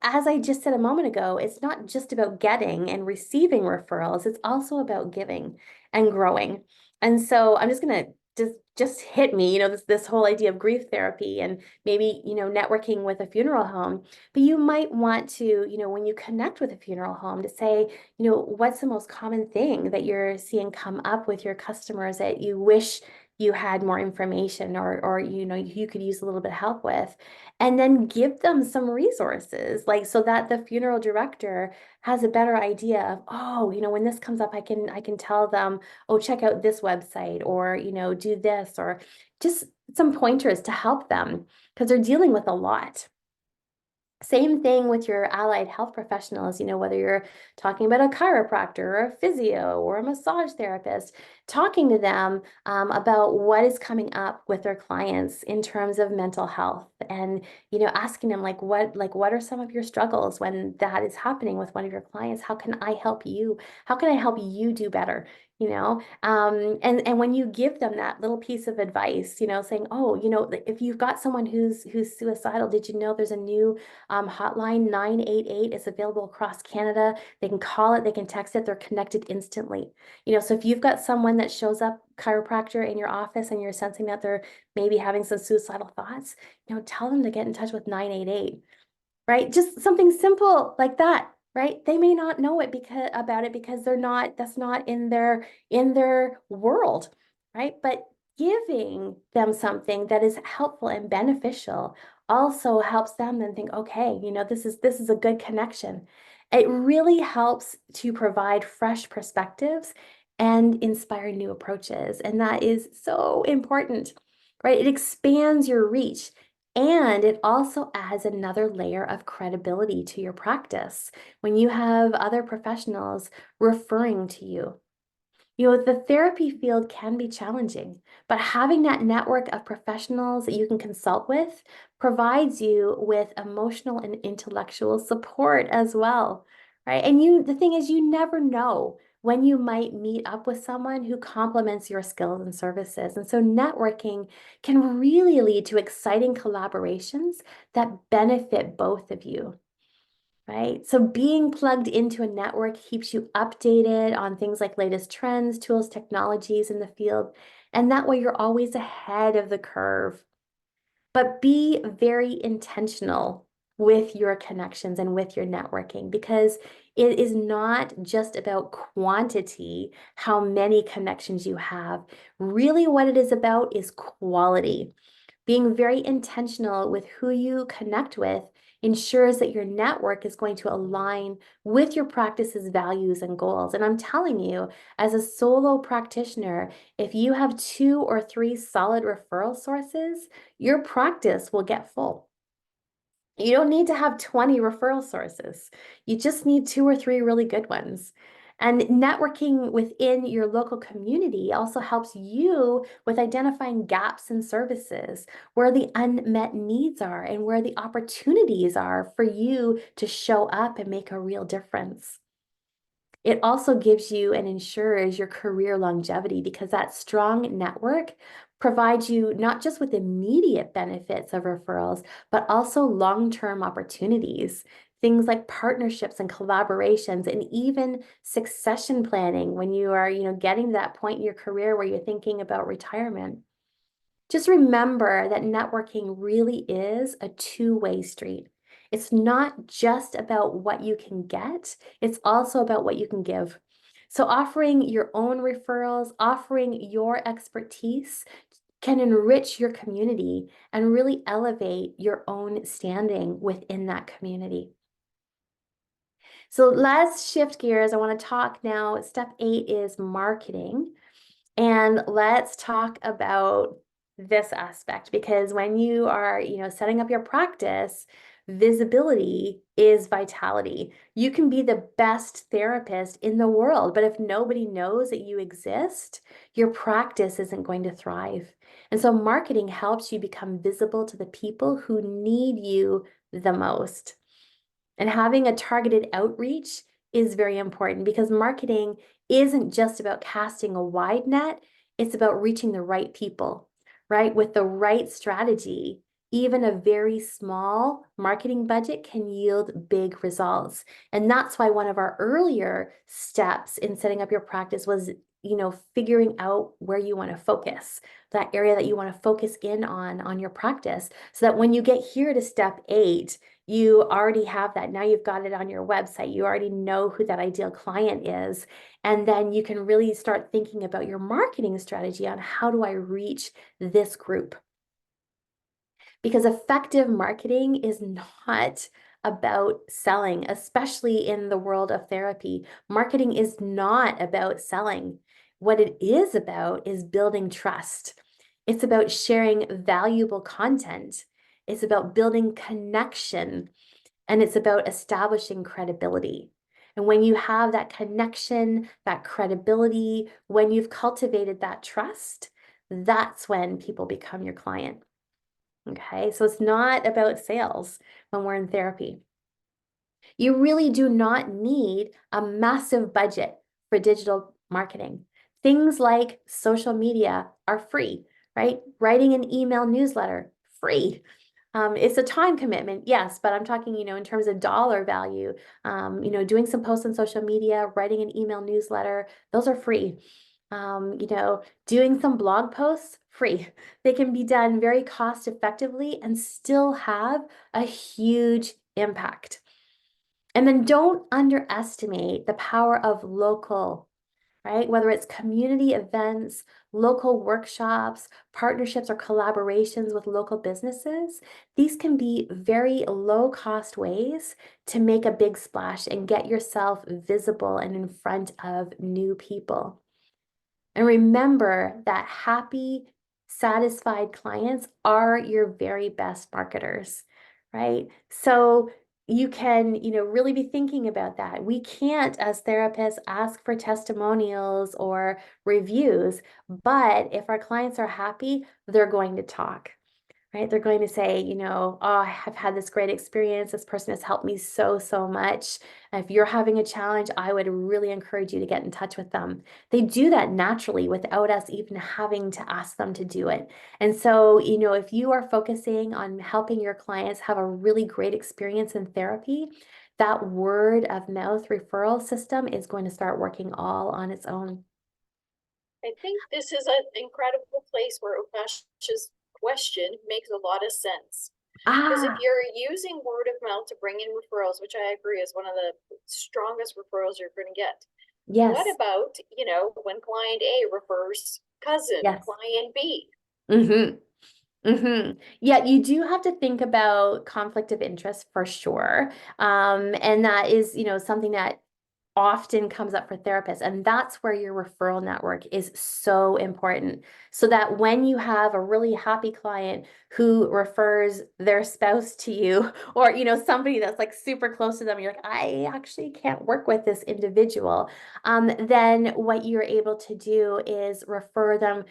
as I just said a moment ago, it's not just about getting and receiving referrals, it's also about giving and growing. And so I'm just going to just hit me, this whole idea of grief therapy and maybe, networking with a funeral home. But you might want to, when you connect with a funeral home, to say, what's the most common thing that you're seeing come up with your customers that you wish you had more information or you could use a little bit of help with, and then give them some resources, like, so that the funeral director has a better idea of, oh, when this comes up, I can tell them, oh, check out this website, or do this, or just some pointers to help them, because they're dealing with a lot. Same thing with your allied health professionals, whether you're talking about a chiropractor or a physio or a massage therapist, talking to them about what is coming up with their clients in terms of mental health, and, asking them what are some of your struggles when that is happening with one of your clients? How can I help you? How can I help you do better? And when you give them that little piece of advice, saying, oh, if you've got someone who's suicidal, did you know there's a new hotline 988 is available across Canada. They can call it, they can text it, they're connected instantly. So if you've got someone that shows up, chiropractor, in your office, and you're sensing that they're maybe having some suicidal thoughts, tell them to get in touch with 988, right? Just something simple like that, right? They may not know it because that's not in their world, right? But giving them something that is helpful and beneficial also helps them then think, okay, this is a good connection. It really helps to provide fresh perspectives and inspire new approaches. And that is so important, right? It expands your reach. And it also adds another layer of credibility to your practice when you have other professionals referring to you. The therapy field can be challenging, but having that network of professionals that you can consult with provides you with emotional and intellectual support as well, right? And the thing is, you never know when you might meet up with someone who complements your skills and services. And so networking can really lead to exciting collaborations that benefit both of you. Right? So being plugged into a network keeps you updated on things like latest trends, tools, technologies in the field. And that way you're always ahead of the curve. But be very intentional with your connections and with your networking, because it is not just about quantity, how many connections you have. Really, what it is about is quality. Being very intentional with who you connect with ensures that your network is going to align with your practice's values and goals. And I'm telling you, as a solo practitioner, if you have 2 or 3 solid referral sources, your practice will get full. You don't need to have 20 referral sources. You just need 2 or 3 really good ones. And networking within your local community also helps you with identifying gaps in services, where the unmet needs are and where the opportunities are for you to show up and make a real difference. It also gives you and ensures your career longevity, because that strong network provides you not just with immediate benefits of referrals, but also long-term opportunities, things like partnerships and collaborations, and even succession planning when you are, getting to that point in your career where you're thinking about retirement. Just remember that networking really is a two-way street. It's not just about what you can get, it's also about what you can give. So offering your own referrals, offering your expertise can enrich your community and really elevate your own standing within that community. So let's shift gears. I want to talk now. Step 8 is marketing. And let's talk about this aspect, because when you are, setting up your practice, visibility is vitality. You can be the best therapist in the world, but if nobody knows that you exist, your practice isn't going to thrive. And so marketing helps you become visible to the people who need you the most. And having a targeted outreach is very important, because marketing isn't just about casting a wide net, it's about reaching the right people, right? With the right strategy, even a very small marketing budget can yield big results. And that's why one of our earlier steps in setting up your practice was, figuring out where you want to focus, that area that you want to focus in on your practice, so that when you get here to step 8, you already have that. Now you've got it on your website. You already know who that ideal client is. And then you can really start thinking about your marketing strategy on, how do I reach this group? Because effective marketing is not about selling, especially in the world of therapy. Marketing is not about selling. What it is about is building trust. It's about sharing valuable content. It's about building connection, and it's about establishing credibility. And when you have that connection, that credibility, when you've cultivated that trust, that's when people become your client. Okay, so it's not about sales when we're in therapy. You really do not need a massive budget for digital marketing. Things like social media are free, right? Writing an email newsletter, free. It's a time commitment, yes, but I'm talking, in terms of dollar value, doing some posts on social media, writing an email newsletter, those are free. Doing some blog posts, free. They can be done very cost effectively and still have a huge impact. And then don't underestimate the power of local, right? Whether it's community events, local workshops, partnerships, or collaborations with local businesses, these can be very low-cost ways to make a big splash and get yourself visible and in front of new people. And remember that happy, satisfied clients are your very best marketers, right? So you can, really be thinking about that. We can't, as therapists, ask for testimonials or reviews, but if our clients are happy, they're going to talk. Right? They're going to say, oh, I have had this great experience. This person has helped me so, so much. If you're having a challenge, I would really encourage you to get in touch with them. They do that naturally without us even having to ask them to do it. And so, if you are focusing on helping your clients have a really great experience in therapy, that word of mouth referral system is going to start working all on its own. I think this is an incredible place where Ukash's question makes a lot of sense. Because if you're using word of mouth to bring in referrals, which I agree is one of the strongest referrals you're going to get. Yes. What about, when client A refers cousin, Yes. client B? Yeah, you do have to think about conflict of interest for sure. And that is, something that often comes up for therapists. And that's where your referral network is so important. So that when you have a really happy client who refers their spouse to you, or, somebody that's like super close to them, you're like, I actually can't work with this individual. Then what you're able to do is refer them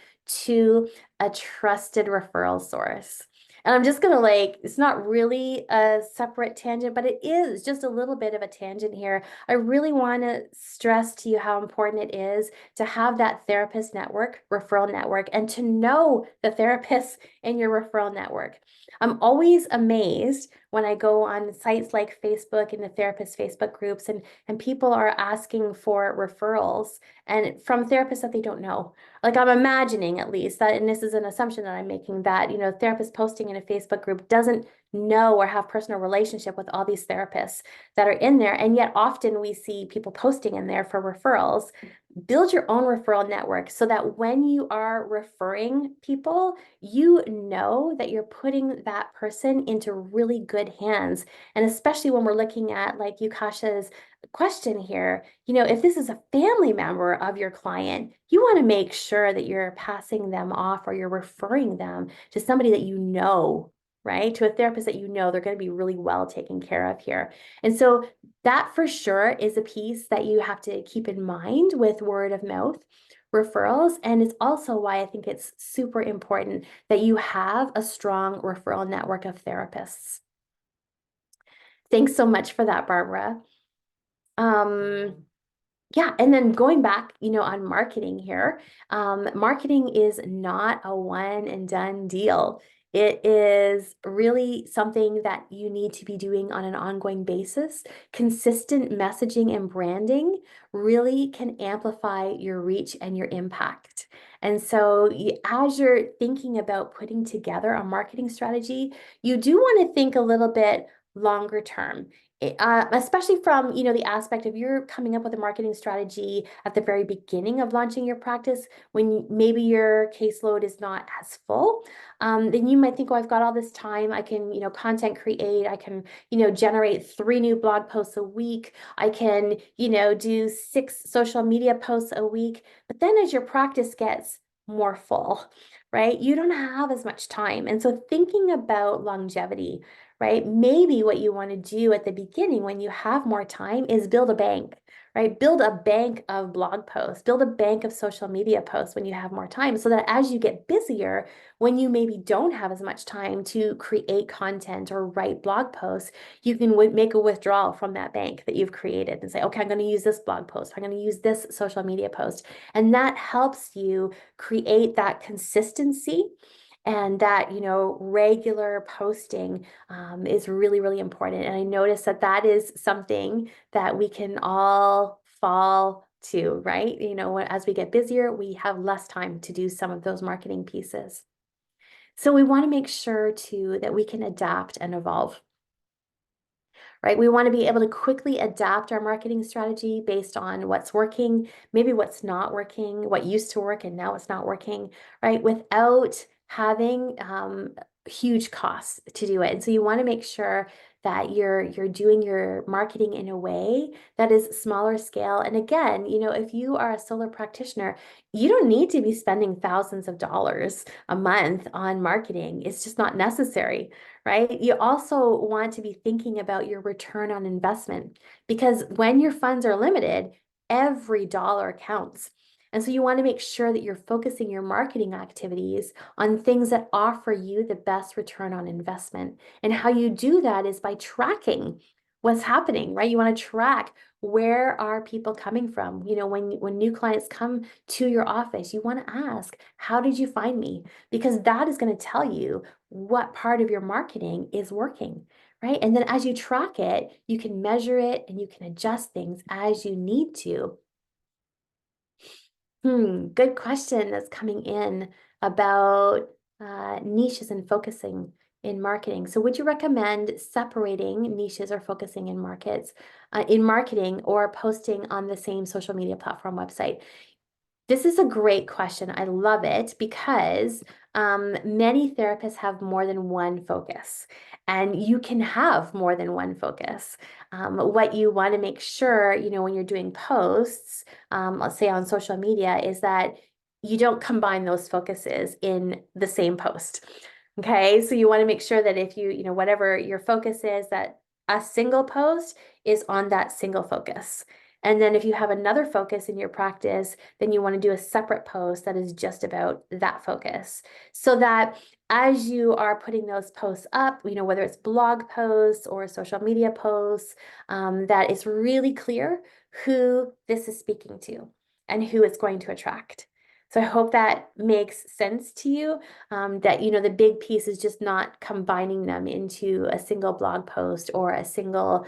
to a trusted referral source. And I'm just going to it's not really a separate tangent, but it is just a little bit of a tangent here. I really want to stress to you how important it is to have that therapist network, referral network, and to know the therapists in your referral network. I'm always amazed when I go on sites like Facebook and the therapist Facebook groups, and people are asking for referrals and from therapists that they don't know. Like, I'm imagining, at least, that, and this is an assumption that I'm making, that, therapist posting in a Facebook group doesn't know or have personal relationship with all these therapists that are in there. And yet often we see people posting in there for referrals. Build your own referral network so that when you are referring people, you know that you're putting that person into really good hands. And especially when we're looking at, like Ukasha's question here, if this is a family member of your client, you want to make sure that you're passing them off, or you're referring them to somebody that you know, right? To a therapist that they're going to be really well taken care of here. And so that for sure is a piece that you have to keep in mind with word of mouth referrals. And it's also why I think it's super important that you have a strong referral network of therapists. Thanks so much for that, Barbara. Yeah, and then going back, on marketing here, marketing is not a one and done deal. It is really something that you need to be doing on an ongoing basis. Consistent messaging and branding really can amplify your reach and your impact. And so, as you're thinking about putting together a marketing strategy, you do want to think a little bit longer term. Especially from, the aspect of you're coming up with a marketing strategy at the very beginning of launching your practice when maybe your caseload is not as full. Then you might think, oh, I've got all this time. I can, content create. I can, generate 3 new blog posts a week. I can, do 6 social media posts a week. But then as your practice gets more full, right, you don't have as much time. And so thinking about longevity, right? Maybe what you want to do at the beginning when you have more time is build a bank, right? Build a bank of blog posts, build a bank of social media posts when you have more time, so that as you get busier, when you maybe don't have as much time to create content or write blog posts, you can make a withdrawal from that bank that you've created and say, okay, I'm going to use this blog post. I'm going to use this social media post. And that helps you create that consistency and that, regular posting is really, really important. And I noticed that that is something that we can all fall to, right? As we get busier, we have less time to do some of those marketing pieces. So we want to make sure too that we can adapt and evolve, right? We want to be able to quickly adapt our marketing strategy based on what's working, maybe what's not working, what used to work and now it's not working, right? Without having huge costs to do it. And so you want to make sure that you're doing your marketing in a way that is smaller scale. And again, if you are a solo practitioner, you don't need to be spending thousands of dollars a month on marketing. It's just not necessary, right? You also want to be thinking about your return on investment, because when your funds are limited, every dollar counts. And so you want to make sure that you're focusing your marketing activities on things that offer you the best return on investment. And how you do that is by tracking what's happening, right? You want to track, where are people coming from? When new clients come to your office, you want to ask, how did you find me? Because that is going to tell you what part of your marketing is working, right? And then as you track it, you can measure it and you can adjust things as you need to. Good question that's coming in about niches and focusing in marketing. So would you recommend separating niches or focusing in marketing, or posting on the same social media platform website? This is a great question. I love it because many therapists have more than one focus, and you can have more than one focus. What you want to make sure, when you're doing posts, let's say on social media, is that you don't combine those focuses in the same post. Okay, so you want to make sure that if whatever your focus is, that a single post is on that single focus. And then if you have another focus in your practice, then you want to do a separate post that is just about that focus. So that as you are putting those posts up, whether it's blog posts or social media posts, that it's really clear who this is speaking to and who it's going to attract. So I hope that makes sense to you, that, the big piece is just not combining them into a single blog post or a single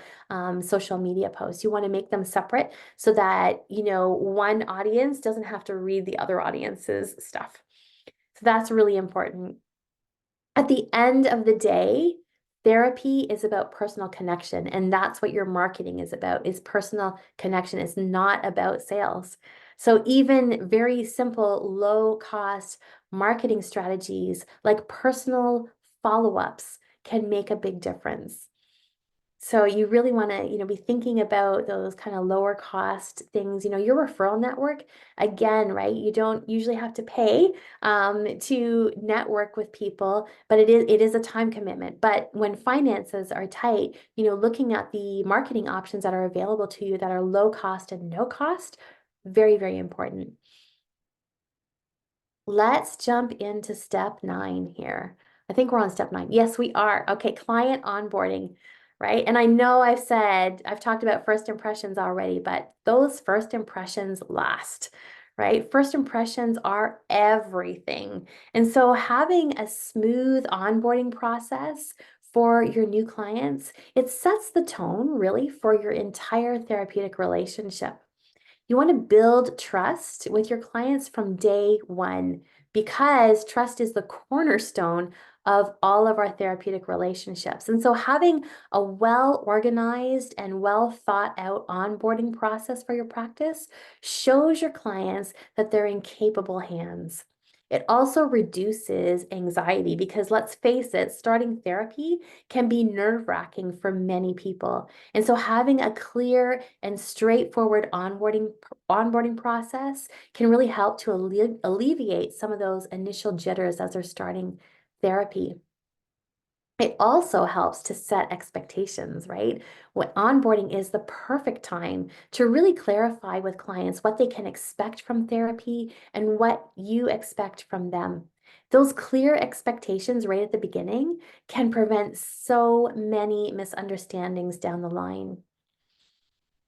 social media post. You want to make them separate so that, one audience doesn't have to read the other audience's stuff. So that's really important. At the end of the day, therapy is about personal connection, and that's what your marketing is about, is personal connection. It's not about sales. So even very simple, low cost marketing strategies like personal follow-ups can make a big difference. So you really want to, be thinking about those kind of lower cost things. Your referral network, again, right? You don't usually have to pay to network with people, but it is a time commitment. But when finances are tight, looking at the marketing options that are available to you that are low cost and no cost, very, very important. Let's jump into step 9 here. I think we're on step 9. Yes, we are. Okay, client onboarding. right? And I know I've talked about first impressions already, but those first impressions last, right? First impressions are everything. And so having a smooth onboarding process for your new clients, it sets the tone really for your entire therapeutic relationship. You want to build trust with your clients from day one because trust is the cornerstone of all of our therapeutic relationships. And so having a well-organized and well thought out onboarding process for your practice shows your clients that they're in capable hands. It also reduces anxiety because let's face it, starting therapy can be nerve-wracking for many people. And so having a clear and straightforward onboarding process can really help to alleviate some of those initial jitters as they're starting therapy. It also helps to set expectations, right? What onboarding is the perfect time to really clarify with clients what they can expect from therapy and what you expect from them. Those clear expectations right at the beginning can prevent so many misunderstandings down the line.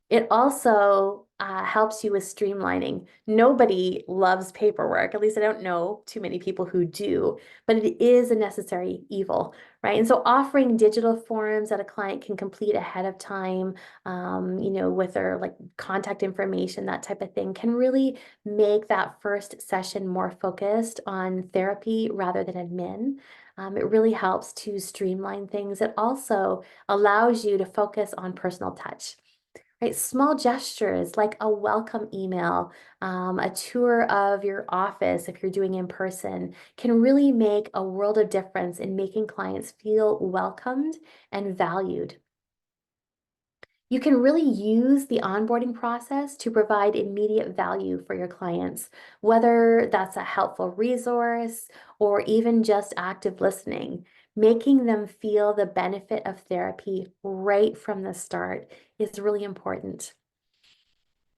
It also helps you with streamlining. Nobody loves paperwork. At least I don't know too many people who do, but it is a necessary evil, right? And so offering digital forms that a client can complete ahead of time, with their like contact information, that type of thing, can really make that first session more focused on therapy rather than admin. It really helps to streamline things. It also allows you to focus on personal touch. Right, small gestures like a welcome email, a tour of your office if you're doing in person can really make a world of difference in making clients feel welcomed and valued. You can really use the onboarding process to provide immediate value for your clients, whether that's a helpful resource or even just active listening. Making them feel the benefit of therapy right from the start is really important.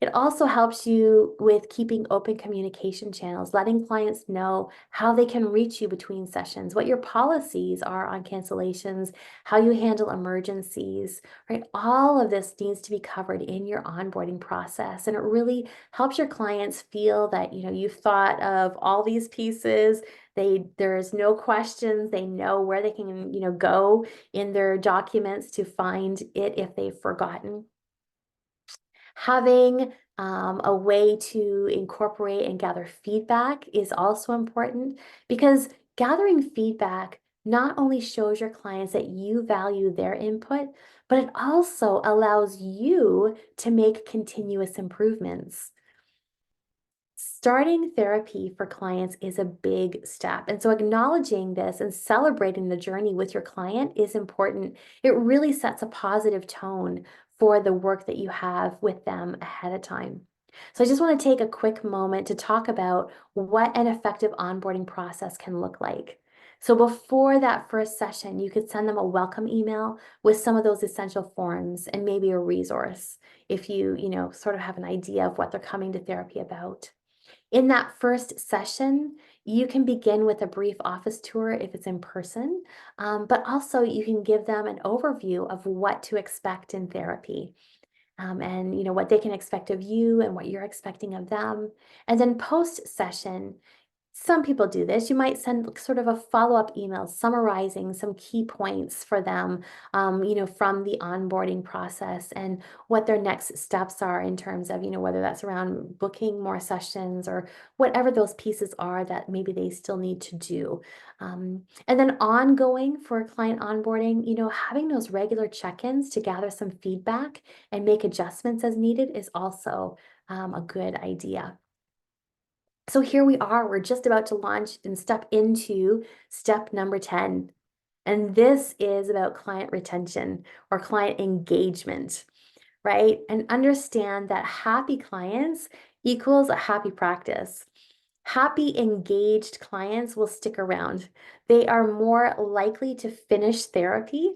It also helps you with keeping open communication channels, letting clients know how they can reach you between sessions, what your policies are on cancellations, how you handle emergencies, right? All of this needs to be covered in your onboarding process. And it really helps your clients feel that, you've thought of all these pieces. There's no questions. They know where they can, go in their documents to find it if they've forgotten. Having a way to incorporate and gather feedback is also important because gathering feedback not only shows your clients that you value their input, but it also allows you to make continuous improvements. Starting therapy for clients is a big step. And so acknowledging this and celebrating the journey with your client is important. It really sets a positive tone for the work that you have with them ahead of time. So I just want to take a quick moment to talk about what an effective onboarding process can look like. So before that first session, you could send them a welcome email with some of those essential forms and maybe a resource if you, sort of have an idea of what they're coming to therapy about. In that first session, you can begin with a brief office tour if it's in person, but also you can give them an overview of what to expect in therapy. And what they can expect of you and what you're expecting of them. And then post session, some people do this. You might send sort of a follow-up email summarizing some key points for them, from the onboarding process and what their next steps are in terms of, whether that's around booking more sessions or whatever those pieces are that maybe they still need to do. And then ongoing for client onboarding, having those regular check-ins to gather some feedback and make adjustments as needed is also a good idea. So here we are, we're just about to launch and step into step number 10. And this is about client retention or client engagement, right? And understand that happy clients equals a happy practice. Happy, engaged clients will stick around. They are more likely to finish therapy,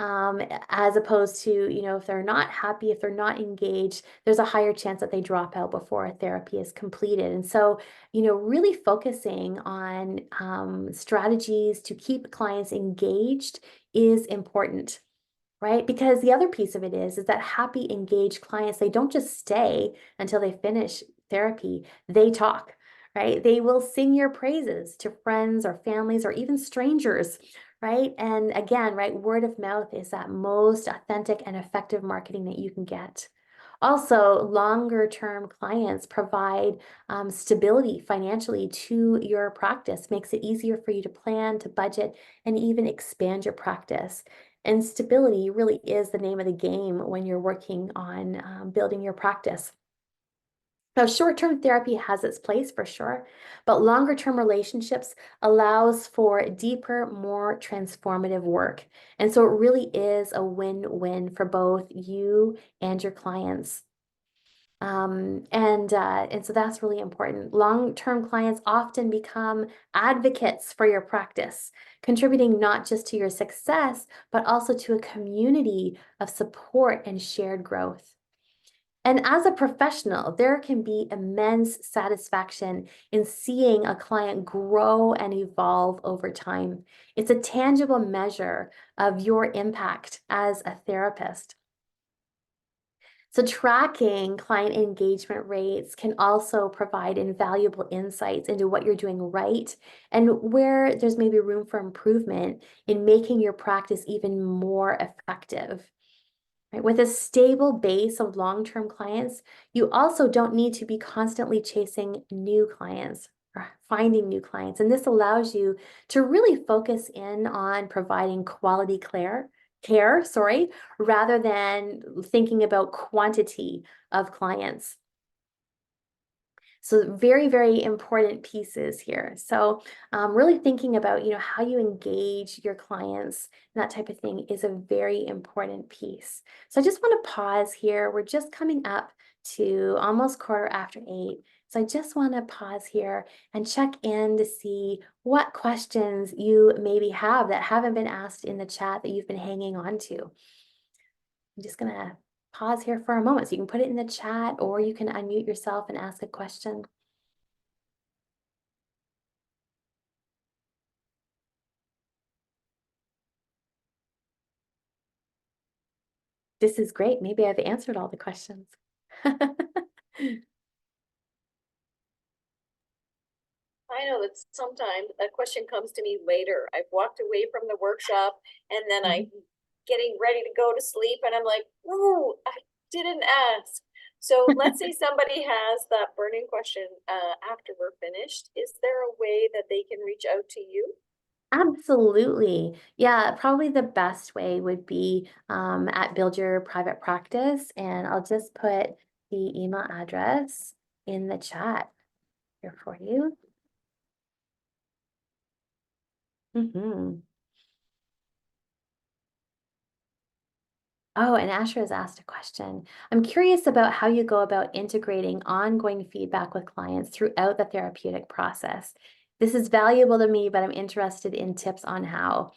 as opposed to, if they're not happy, if they're not engaged, there's a higher chance that they drop out before a therapy is completed. And so, really focusing on strategies to keep clients engaged is important. right? Because the other piece of it is that happy, engaged clients, they don't just stay until they finish therapy, they talk, right? They will sing your praises to friends or families or even strangers, right? And again, right, word of mouth is that most authentic and effective marketing that you can get. Also, longer term clients provide stability financially to your practice, makes it easier for you to plan, to budget, and even expand your practice. And stability really is the name of the game when you're working on building your practice. Now, short-term therapy has its place for sure, but longer-term relationships allows for deeper, more transformative work. And so it really is a win-win for both you and your clients. And so that's really important. Long-term clients often become advocates for your practice, contributing not just to your success, but also to a community of support and shared growth. And as a professional, there can be immense satisfaction in seeing a client grow and evolve over time. It's a tangible measure of your impact as a therapist. So tracking client engagement rates can also provide invaluable insights into what you're doing right and where there's maybe room for improvement in making your practice even more effective. Right? With a stable base of long-term clients, you also don't need to be constantly chasing new clients or finding new clients. And this allows you to really focus in on providing quality care, rather than thinking about quantity of clients. So very, very important pieces here. So really thinking about, how you engage your clients and that type of thing is a very important piece. So I just want to pause here. We're just coming up to almost 8:15. So I just want to pause here and check in to see what questions you maybe have that haven't been asked in the chat that you've been hanging on to. I'm just going to pause here for a moment. So you can put it in the chat or you can unmute yourself and ask a question. This is great. Maybe I've answered all the questions. I know that sometimes a question comes to me later. I've walked away from the workshop and then I'm getting ready to go to sleep and I'm like, oh, I didn't ask. So let's say somebody has that burning question after we're finished. Is there a way that they can reach out to you? Absolutely. Yeah, probably the best way would be at Build Your Private Practice. And I'll just put the email address in the chat here for you. Oh, and Asher has asked a question. I'm curious about how you go about integrating ongoing feedback with clients throughout the therapeutic process. This is valuable to me, but I'm interested in tips on how.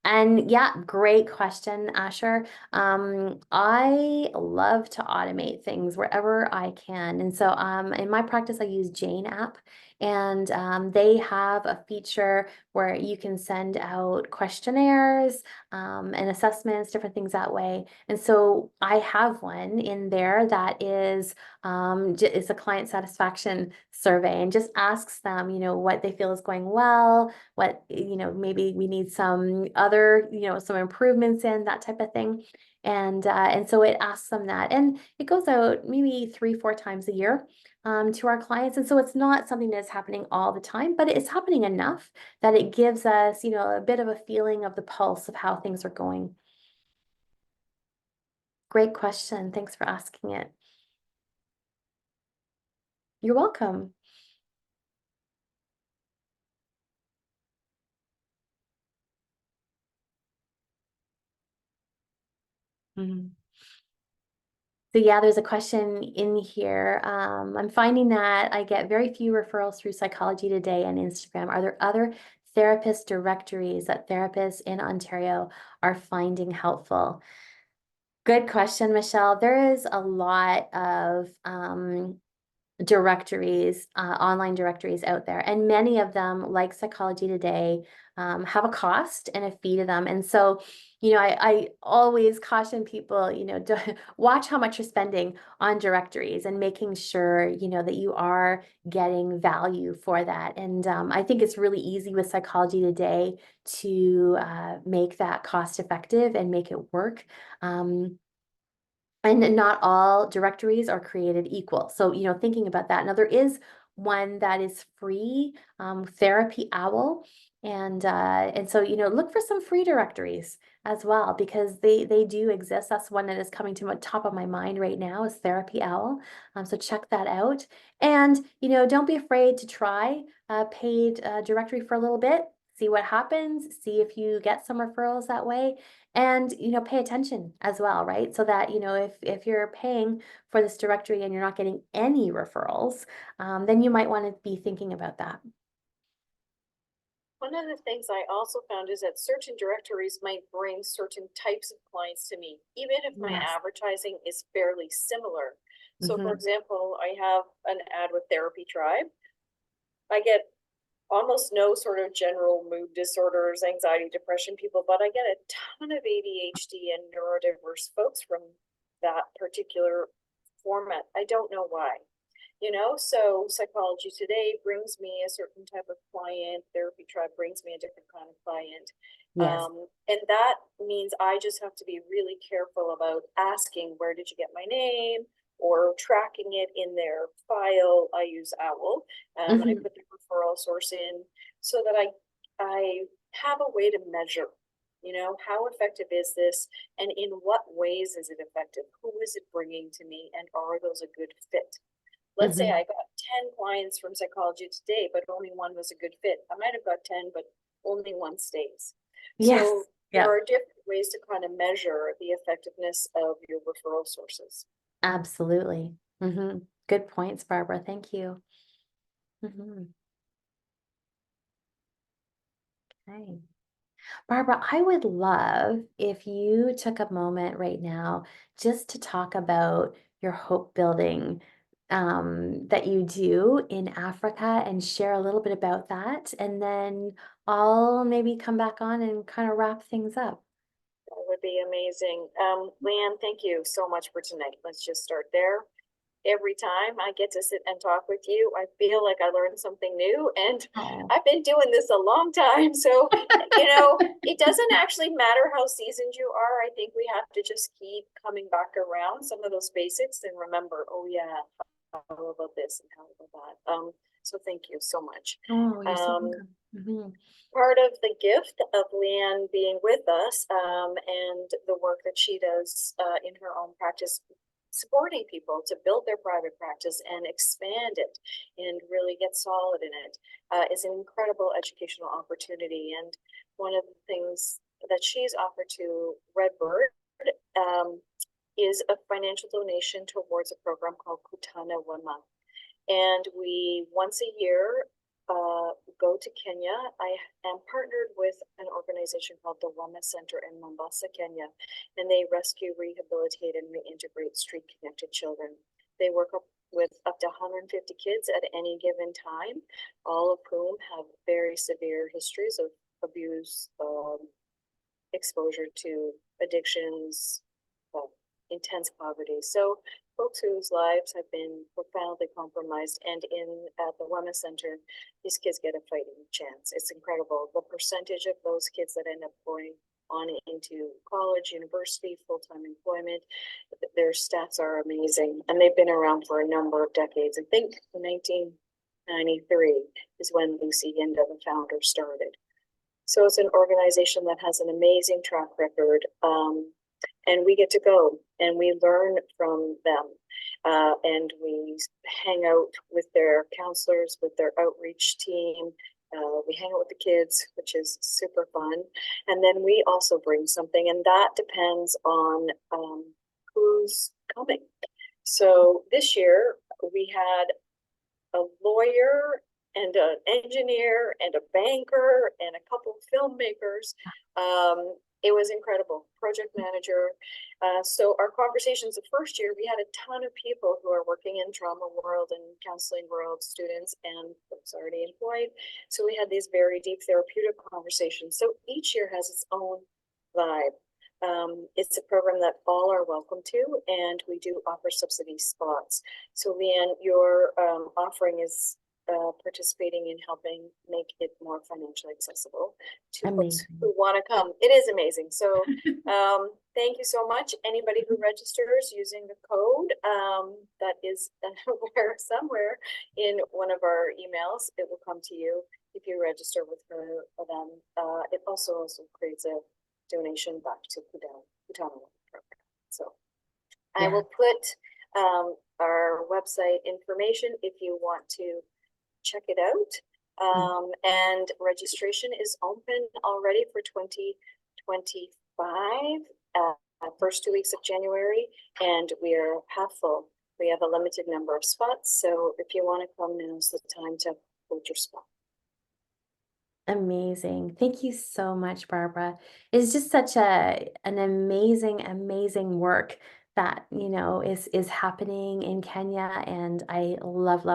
And yeah, great question, Asher. I love to automate things wherever I can. And so in my practice, I use Jane app, and they have a feature where you can send out questionnaires and assessments, different things that way. And so I have one in there that is it's a client satisfaction survey and just asks them, what they feel is going well, what, maybe we need some other, some improvements in, that type of thing. And so it asks them that. And it goes out maybe 3-4 times a year to our clients. And so it's not something that's happening all the time, but it's happening enough that it gives us, a bit of a feeling of the pulse of how things are going. Great question. Thanks for asking it. You're welcome. So yeah, there's a question in here. I'm finding that I get very few referrals through Psychology Today and Instagram. Are there other therapist directories that therapists in Ontario are finding helpful? Good question, Michelle. There is a lot of directories, online directories out there. And many of them, like Psychology Today, have a cost and a fee to them. And so, I always caution people, watch how much you're spending on directories and making sure, that you are getting value for that. And I think it's really easy with Psychology Today to make that cost effective and make it work. And not all directories are created equal. So, thinking about that. Now, there is one that is free, Therapy Owl. And so, look for some free directories as well, because they do exist. That's one that is coming to the top of my mind right now is Therapy Owl. So check that out. And, don't be afraid to try a paid directory for a little bit. See what happens, see if you get some referrals that way. And, pay attention as well, right? So that, if you're paying for this directory and you're not getting any referrals, then you might want to be thinking about that. One of the things I also found is that certain directories might bring certain types of clients to me, even if my Yes. advertising is fairly similar. So for Mhm. example, I have an ad with Therapy Tribe. I get almost no sort of general mood disorders, anxiety, depression people, but I get a ton of ADHD and neurodiverse folks from that particular format. I don't know why. So Psychology Today brings me a certain type of client, Therapy Tribe brings me a different kind of client. Yes. And that means I just have to be really careful about asking, where did you get my name? Or tracking it in their file. I use Owl, and I Mhm. put the referral source in so that I have a way to measure, how effective is this, and in what ways is it effective? Who is it bringing to me, and are those a good fit? Let's say Mhm. I got 10 clients from Psychology Today, but only one was a good fit. I might have got 10, but only one stays. Yes. So there Yeah. are different ways to kind of measure the effectiveness of your referral sources. Absolutely. Good points, Barbara. Thank you. Mhm. Okay. Barbara, I would love if you took a moment right now just to talk about your hope building that you do in Africa and share a little bit about that. And then I'll maybe come back on and kind of wrap things up. That would be amazing. Liane, thank you so much for tonight. Let's just start there. Every time I get to sit and talk with you, I feel like I learned something new, and Oh. I've been doing this a long time. So, it doesn't actually matter how seasoned you are. I think we have to just keep coming back around some of those basics and remember, oh yeah, how about this and how about that. So thank you so much. Oh, you're so Um, welcome. Mhm. Part of the gift of Liane being with us, and the work that she does in her own practice, supporting people to build their private practice and expand it and really get solid in it, is an incredible educational opportunity. And one of the things that she's offered to Redbird um, is a financial donation towards a program called Kutana Wema. And we once a year go to Kenya. I am partnered with an organization called the Wema Center in Mombasa, Kenya, and they rescue, rehabilitate, and reintegrate street connected children. They work with up to 150 kids at any given time, all of whom have very severe histories of abuse, exposure to addictions, uh, intense poverty. So folks whose lives have been profoundly compromised, and in at the Wellness Center, these kids get a fighting chance. It's incredible. The percentage of those kids that end up going on into college, university, full-time employment, their stats are amazing. And they've been around for a number of decades. I think 1993 is when Lucy Yinda, the founder, started. So it's an organization that has an amazing track record, and we get to go and we learn from them, and we hang out with their counselors, with their outreach team. We hang out with the kids, which is super fun, and then we also bring something, and that depends on who's coming. So this year we had a lawyer and an engineer and a banker and a couple of filmmakers. It was incredible. Project manager. So our conversations the first year, we had a ton of people who are working in trauma world and counseling world, students and folks already employed. So we had these very deep therapeutic conversations. So each year has its own vibe. It's a program that all are welcome to, and we do offer subsidy spots. So Liane, your offering is participating in helping make it more financially accessible to folks Amazing. who want to come. It is amazing. So thank you so much. Anybody who registers using the code that is somewhere in one of our emails, it will come to you if you register with her or them. It also creates a donation back to Kutana program. So I will put our website information if you want to check it out. And registration is open already for 2025, first 2 weeks of January, and we are half full. We have a limited number of spots, so if you want to come, now's the time to hold your spot. Amazing. Thank you so much, Barbara. It's just such an amazing work that, is happening in Kenya, and I love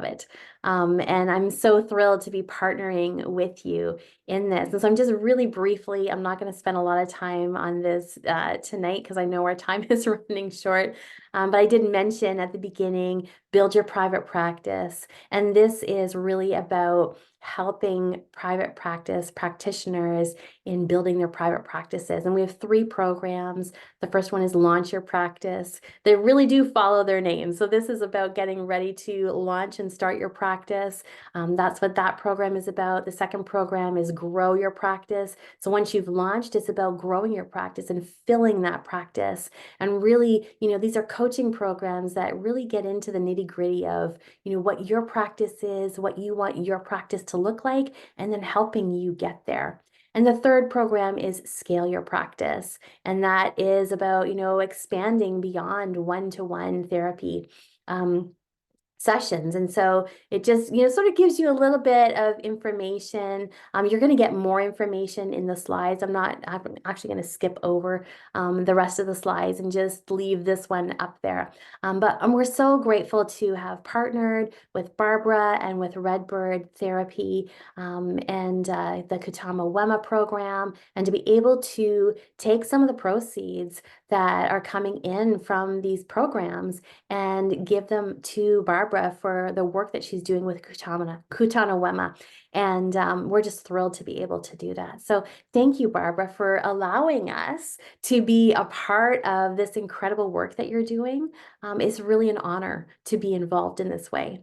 it. And I'm so thrilled to be partnering with you in this. And so I'm just really briefly, I'm not going to spend a lot of time on this tonight because I know our time is running short. But I did mention at the beginning, build your private practice. And this is really about helping private practice practitioners in building their private practices. And we have 3 programs. The first one is Launch Your Practice. They really do follow their name. So this is about getting ready to launch and start your practice. That's what that program is about. The second program is Grow Your Practice. So once you've launched, it's about growing your practice and filling that practice. And really, these are coaching programs that really get into the nitty-gritty of, what your practice is, what you want your practice to look like, and then helping you get there. And the third program is Scale Your Practice. And that is about, expanding beyond one-to-one therapy sessions. And so it just, sort of gives you a little bit of information. You're going to get more information in the slides. I'm actually going to skip over the rest of the slides and just leave this one up there. But we're so grateful to have partnered with Barbara and with Redbird Therapy and the Kutama Wema program, and to be able to take some of the proceeds that are coming in from these programs and give them to Barbara for the work that she's doing with Kutana Wema. And we're just thrilled to be able to do that. So thank you, Barbara, for allowing us to be a part of this incredible work that you're doing. It's really an honor to be involved in this way.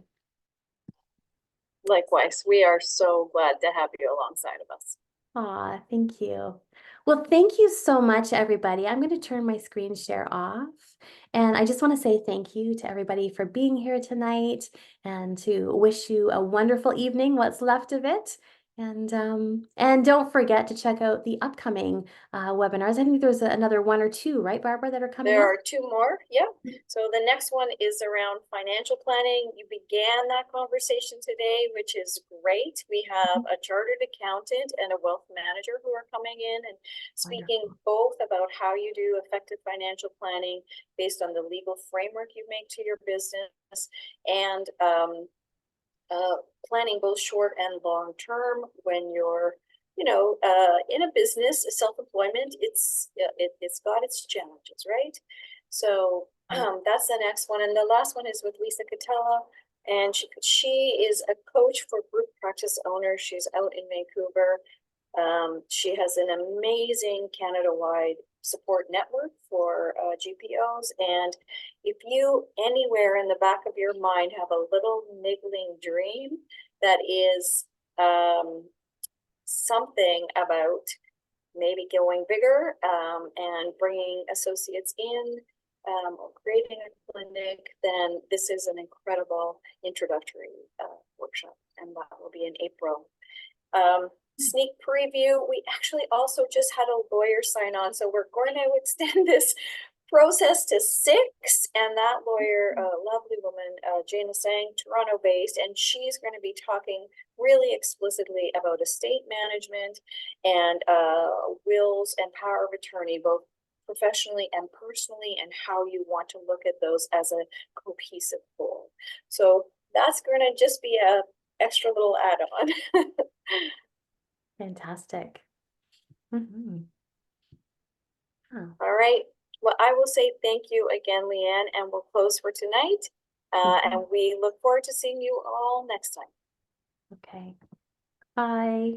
Likewise, we are so glad to have you alongside of us. Aw, thank you. Well, thank you so much, everybody. I'm going to turn my screen share off. And I just want to say thank you to everybody for being here tonight, and to wish you a wonderful evening, what's left of it. And don't forget to check out the upcoming webinars. I think there's another 1 or 2, right, Barbara, that are coming There up? are 2 more. Yeah. So the next one is around financial planning. You began that conversation today, which is great. We have a chartered accountant and a wealth manager who are coming in and speaking both about how you do effective financial planning based on the legal framework you make to your business, and planning both short and long term when you're in a business. Self-employment, it's got its challenges, right? So that's the next one. And the last one is with Lisa Catella, and she is a coach for group practice owners. She's out in Vancouver. She has an amazing Canada-wide support network for GPOs. And if you anywhere in the back of your mind have a little niggling dream that is something about maybe going bigger and bringing associates in or creating a clinic, then this is an incredible introductory workshop, and that will be in April. Sneak preview, we actually also just had a lawyer sign on, so we're going to extend this process to 6, and that lawyer, a lovely woman, Jana Sang, Toronto-based, and she's going to be talking really explicitly about estate management and wills and power of attorney, both professionally and personally, and how you want to look at those as a cohesive whole. So that's going to just be a extra little add-on. Fantastic. Mhm. Oh, All right. Well, I will say thank you again, Liane, and we'll close for tonight. And we look forward to seeing you all next time. okay. Bye.